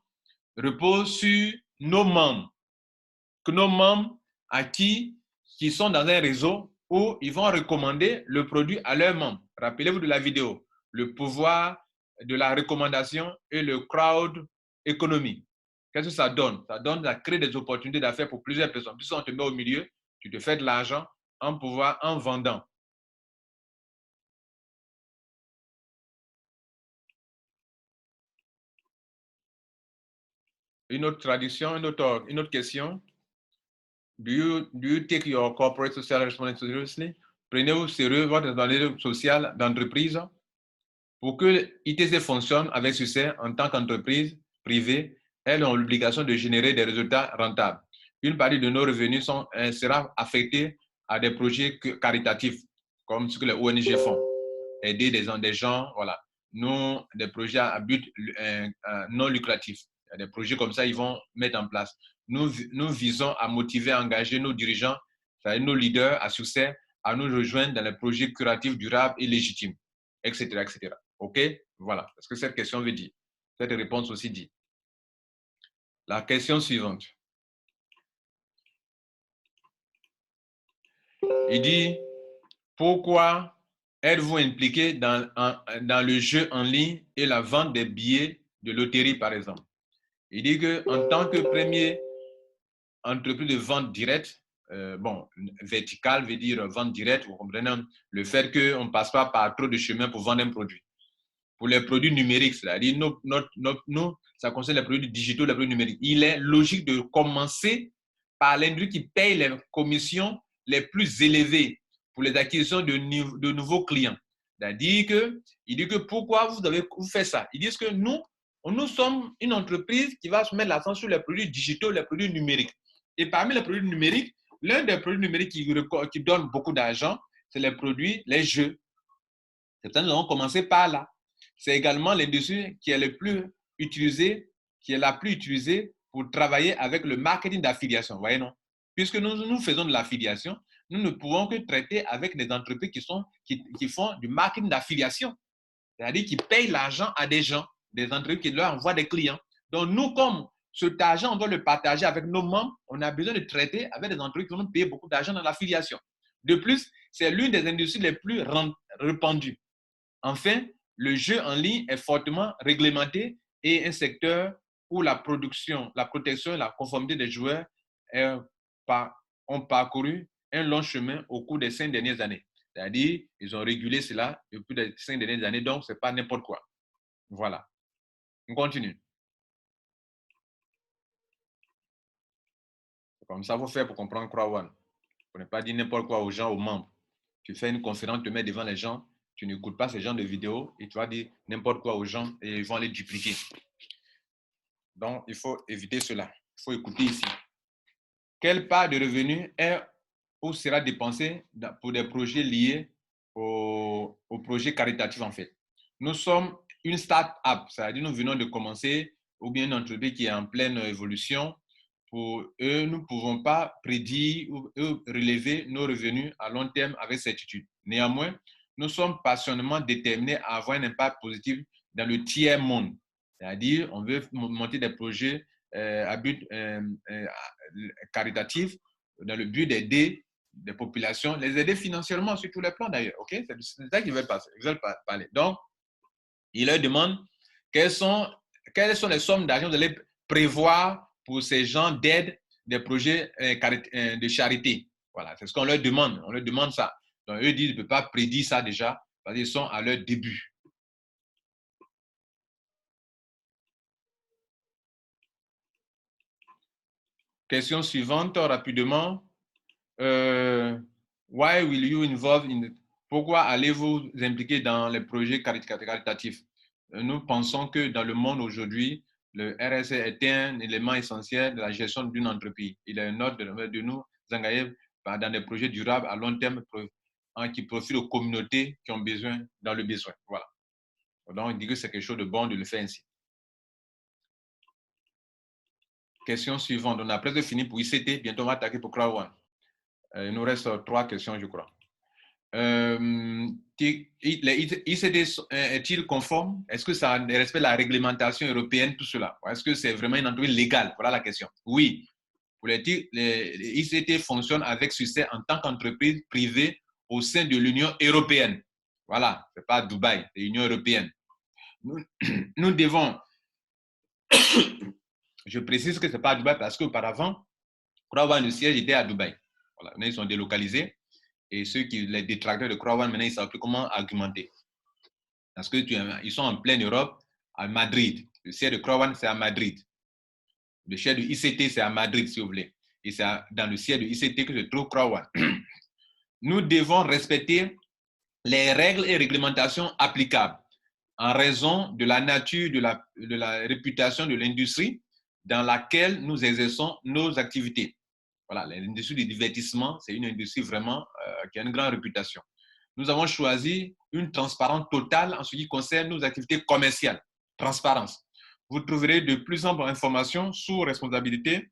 repose sur nos membres. Que nos membres qui sont dans un réseau où ils vont recommander le produit à leurs membres. Rappelez-vous de la vidéo, le pouvoir de la recommandation et le crowd economy. Qu'est-ce que ça donne? Ça crée des opportunités d'affaires pour plusieurs personnes. Puis si on te met au milieu, tu te fais de l'argent en vendant. Une autre traduction, une autre question. Do you take your corporate social responsibility seriously? Prenez-vous au sérieux votre responsabilité sociale d'entreprise? Pour que ITC fonctionne avec succès en tant qu'entreprise privée, elles ont l'obligation de générer des résultats rentables. Une partie de nos revenus sera affectée à des projets caritatifs, comme ce que les ONG font, aider des gens, voilà. Nous, des projets à but non lucratif. Des projets comme ça, ils vont mettre en place. Nous visons à motiver, à engager nos dirigeants, nos leaders à succès, à nous rejoindre dans les projets curatifs durables et légitimes, etc., etc. OK? Voilà. Parce que cette question veut dire. Cette réponse aussi dit. La question suivante. Il dit, pourquoi êtes-vous impliqué dans le jeu en ligne et la vente des billets de loterie, par exemple? Il dit qu'en tant que premier entreprise de vente directe, verticale veut dire vente directe, vous comprenez le fait qu'on ne passe pas par trop de chemin pour vendre un produit. Pour les produits numériques, c'est-à-dire nous, ça concerne les produits digitaux, les produits numériques. Il est logique de commencer par l'industrie qui paye les commissions les plus élevées pour les acquisitions de nouveaux clients. C'est-à-dire il dit que pourquoi vous faites ça? Ils disent que nous sommes une entreprise qui va se mettre l'accent sur les produits digitaux, les produits numériques. Et parmi les produits numériques, l'un des produits numériques qui donne beaucoup d'argent, c'est les jeux. C'est pour ça que nous avons commencé par là. C'est également l'industrie qui est la plus utilisée pour travailler avec le marketing d'affiliation. Voyez, non? Puisque nous faisons de l'affiliation, nous ne pouvons que traiter avec des entreprises qui font du marketing d'affiliation. C'est-à-dire qui payent l'argent à des gens, des entreprises qui leur envoient des clients. Donc, nous, comme cet argent, on doit le partager avec nos membres, on a besoin de traiter avec des entreprises qui vont nous payer beaucoup d'argent dans l'affiliation. De plus, c'est l'une des industries les plus répandues. Enfin, le jeu en ligne est fortement réglementé et un secteur où la protection et la conformité des joueurs ont parcouru un long chemin au cours des 5 dernières années. C'est-à-dire, ils ont régulé cela depuis les 5 dernières années, donc ce n'est pas n'importe quoi. Voilà. On continue. Comme ça, il faut faire pour comprendre Crowd1. Pour ne pas dire n'importe quoi aux gens, aux membres. tu fais une conférence, tu te mets devant les gens, tu n'écoutes pas ces genres de vidéos et tu vas dire n'importe quoi aux gens et ils vont les dupliquer. Donc, il faut éviter cela. Il faut écouter ici. Quelle part de revenus est ou sera dépensée pour des projets liés au projet caritatif en fait? Nous sommes une start-up, c'est-à-dire nous venons de commencer ou bien une entreprise qui est en pleine évolution. Pour eux, nous ne pouvons pas prédire ou relever nos revenus à long terme avec certitude. Néanmoins, nous sommes passionnément déterminés à avoir un impact positif dans le tiers monde. C'est-à-dire, on veut monter des projets à but caritatif dans le but d'aider des populations, les aider financièrement sur tous les plans d'ailleurs. Okay? C'est ça qu'ils veulent parler. Donc, ils leur demandent quelles sont les sommes d'argent que vous allez prévoir pour ces gens d'aide des projets de charité. Voilà, c'est ce qu'on leur demande. On leur demande ça. Donc, eux disent qu'ils ne peuvent pas prédire ça déjà parce qu'ils sont à leur début. Question suivante, rapidement. Why will you involve in... Pourquoi allez-vous impliquer dans les projets caritatifs? Nous pensons que dans le monde aujourd'hui, le RSE est un élément essentiel de la gestion d'une entreprise. Il est un ordre de nous engager dans des projets durables à long terme qui profitent aux communautés qui ont besoin dans le besoin. Voilà. Donc, on dit que c'est quelque chose de bon de le faire ainsi. Question suivante. On a presque fini pour ICT. Bientôt, on va attaquer pour Crowd One. Il nous reste 3 questions, je crois. Les ICT est-il conforme? Est-ce que ça respecte la réglementation européenne, tout cela? Est-ce que c'est vraiment une entreprise légale? Voilà la question. Oui. Pour les ICT fonctionnent avec succès en tant qu'entreprise privée au sein de l'Union européenne. Voilà, ce n'est pas Dubaï, c'est l'Union européenne. Nous devons, je précise que ce n'est pas à Dubaï parce qu'auparavant, pour avoir le siège était à Dubaï. Voilà, maintenant, ils sont délocalisés. Et les détracteurs de Crowd One, maintenant, ils ne savent plus comment argumenter. Parce qu'ils sont en pleine Europe, à Madrid. Le siège de Crowd One, c'est à Madrid. Le siège de ICT, c'est à Madrid, si vous voulez. Et c'est dans le siège de ICT que se trouve Crowd One. Nous devons respecter les règles et réglementations applicables en raison de la nature de la réputation de l'industrie dans laquelle nous exerçons nos activités. Voilà, l'industrie du divertissement, c'est une industrie vraiment qui a une grande réputation. Nous avons choisi une transparence totale en ce qui concerne nos activités commerciales. Transparence. Vous trouverez de plus amples informations sous responsabilité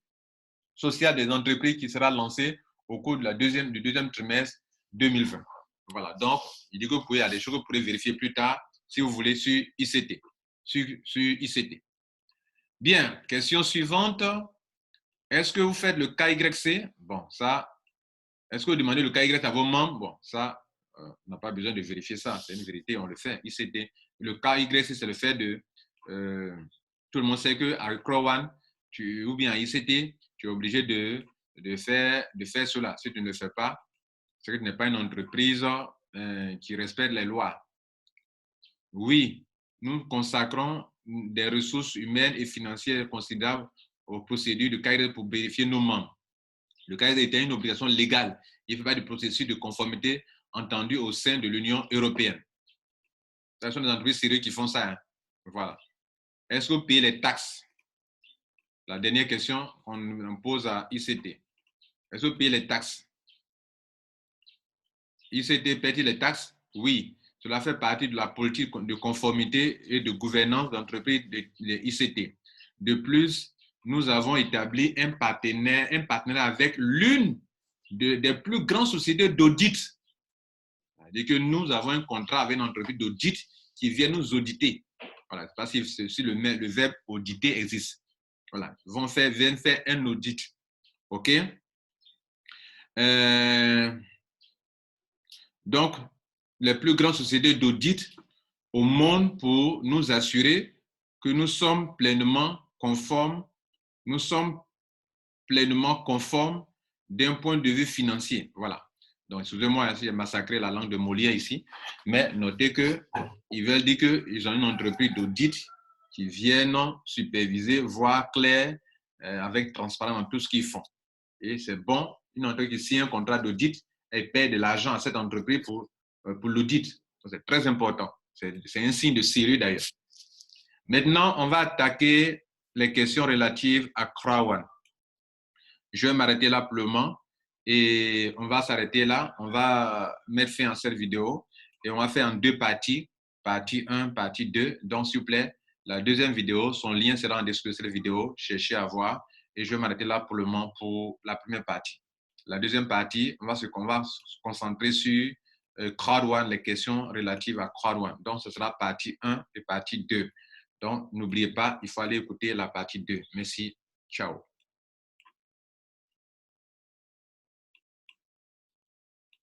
sociale des entreprises qui sera lancée au cours du deuxième trimestre 2020. Voilà, donc, il dit que il y a des choses que vous pourrez vérifier plus tard si vous voulez sur ICT. Sur ICT. Bien, question suivante. Est-ce que vous faites le KYC? Bon, ça, est-ce que vous demandez le KYC à vos membres? Bon, ça, on n'a pas besoin de vérifier ça. C'est une vérité, on le fait. ICT. Le KYC, c'est le fait de... tout le monde sait qu'à Crowd One, ou bien à ICT, tu es obligé de faire cela. Si tu ne le fais pas, c'est que tu n'es pas une entreprise qui respecte les lois. Oui, nous consacrons des ressources humaines et financières considérables aux procédures de KYC pour vérifier nos membres. Le KYC est une obligation légale. Il fait partie du processus de conformité entendu au sein de l'Union européenne. Ce sont des entreprises sérieuses qui font ça. Hein. Voilà. Est-ce que vous payez les taxes? La dernière question qu'on pose à ICT. Est-ce que vous payez les taxes? ICT paye-t-il les taxes? Oui. Cela fait partie de la politique de conformité et de gouvernance d'entreprise de ICT. De plus, nous avons établi un partenariat avec l'une des plus grandes sociétés d'audit. C'est-à-dire que nous avons un contrat avec une entreprise d'audit qui vient nous auditer. Voilà, je ne sais pas si le verbe auditer existe. Voilà, ils viennent faire un audit. OK? Donc, les plus grandes sociétés d'audit au monde pour nous assurer que nous sommes pleinement conformes d'un point de vue financier. Voilà. Donc, excusez-moi, j'ai massacré la langue de Molière ici, mais notez qu'ils veulent dire qu'ils ont une entreprise d'audit qui viennent superviser, voir clair, avec transparence dans tout ce qu'ils font. Et c'est bon, une entreprise qui signe un contrat d'audit, elle paie de l'argent à cette entreprise pour l'audit. C'est très important. C'est un signe de sérieux d'ailleurs. Maintenant, on va attaquer les questions relatives à Crowd1. Je vais m'arrêter là pour le moment et on va s'arrêter là. On va mettre fin à cette vidéo et on va faire en 2 parties. Partie 1, partie 2. Donc, s'il vous plaît, la deuxième vidéo, son lien sera en description de cette vidéo. Cherchez à voir et je vais m'arrêter là pour le moment pour la première partie. La deuxième partie, on va se concentrer sur Crowd1, les questions relatives à Crowd1. Donc, ce sera partie 1 et partie 2. Donc, n'oubliez pas, il faut aller écouter la partie 2. Merci. Ciao.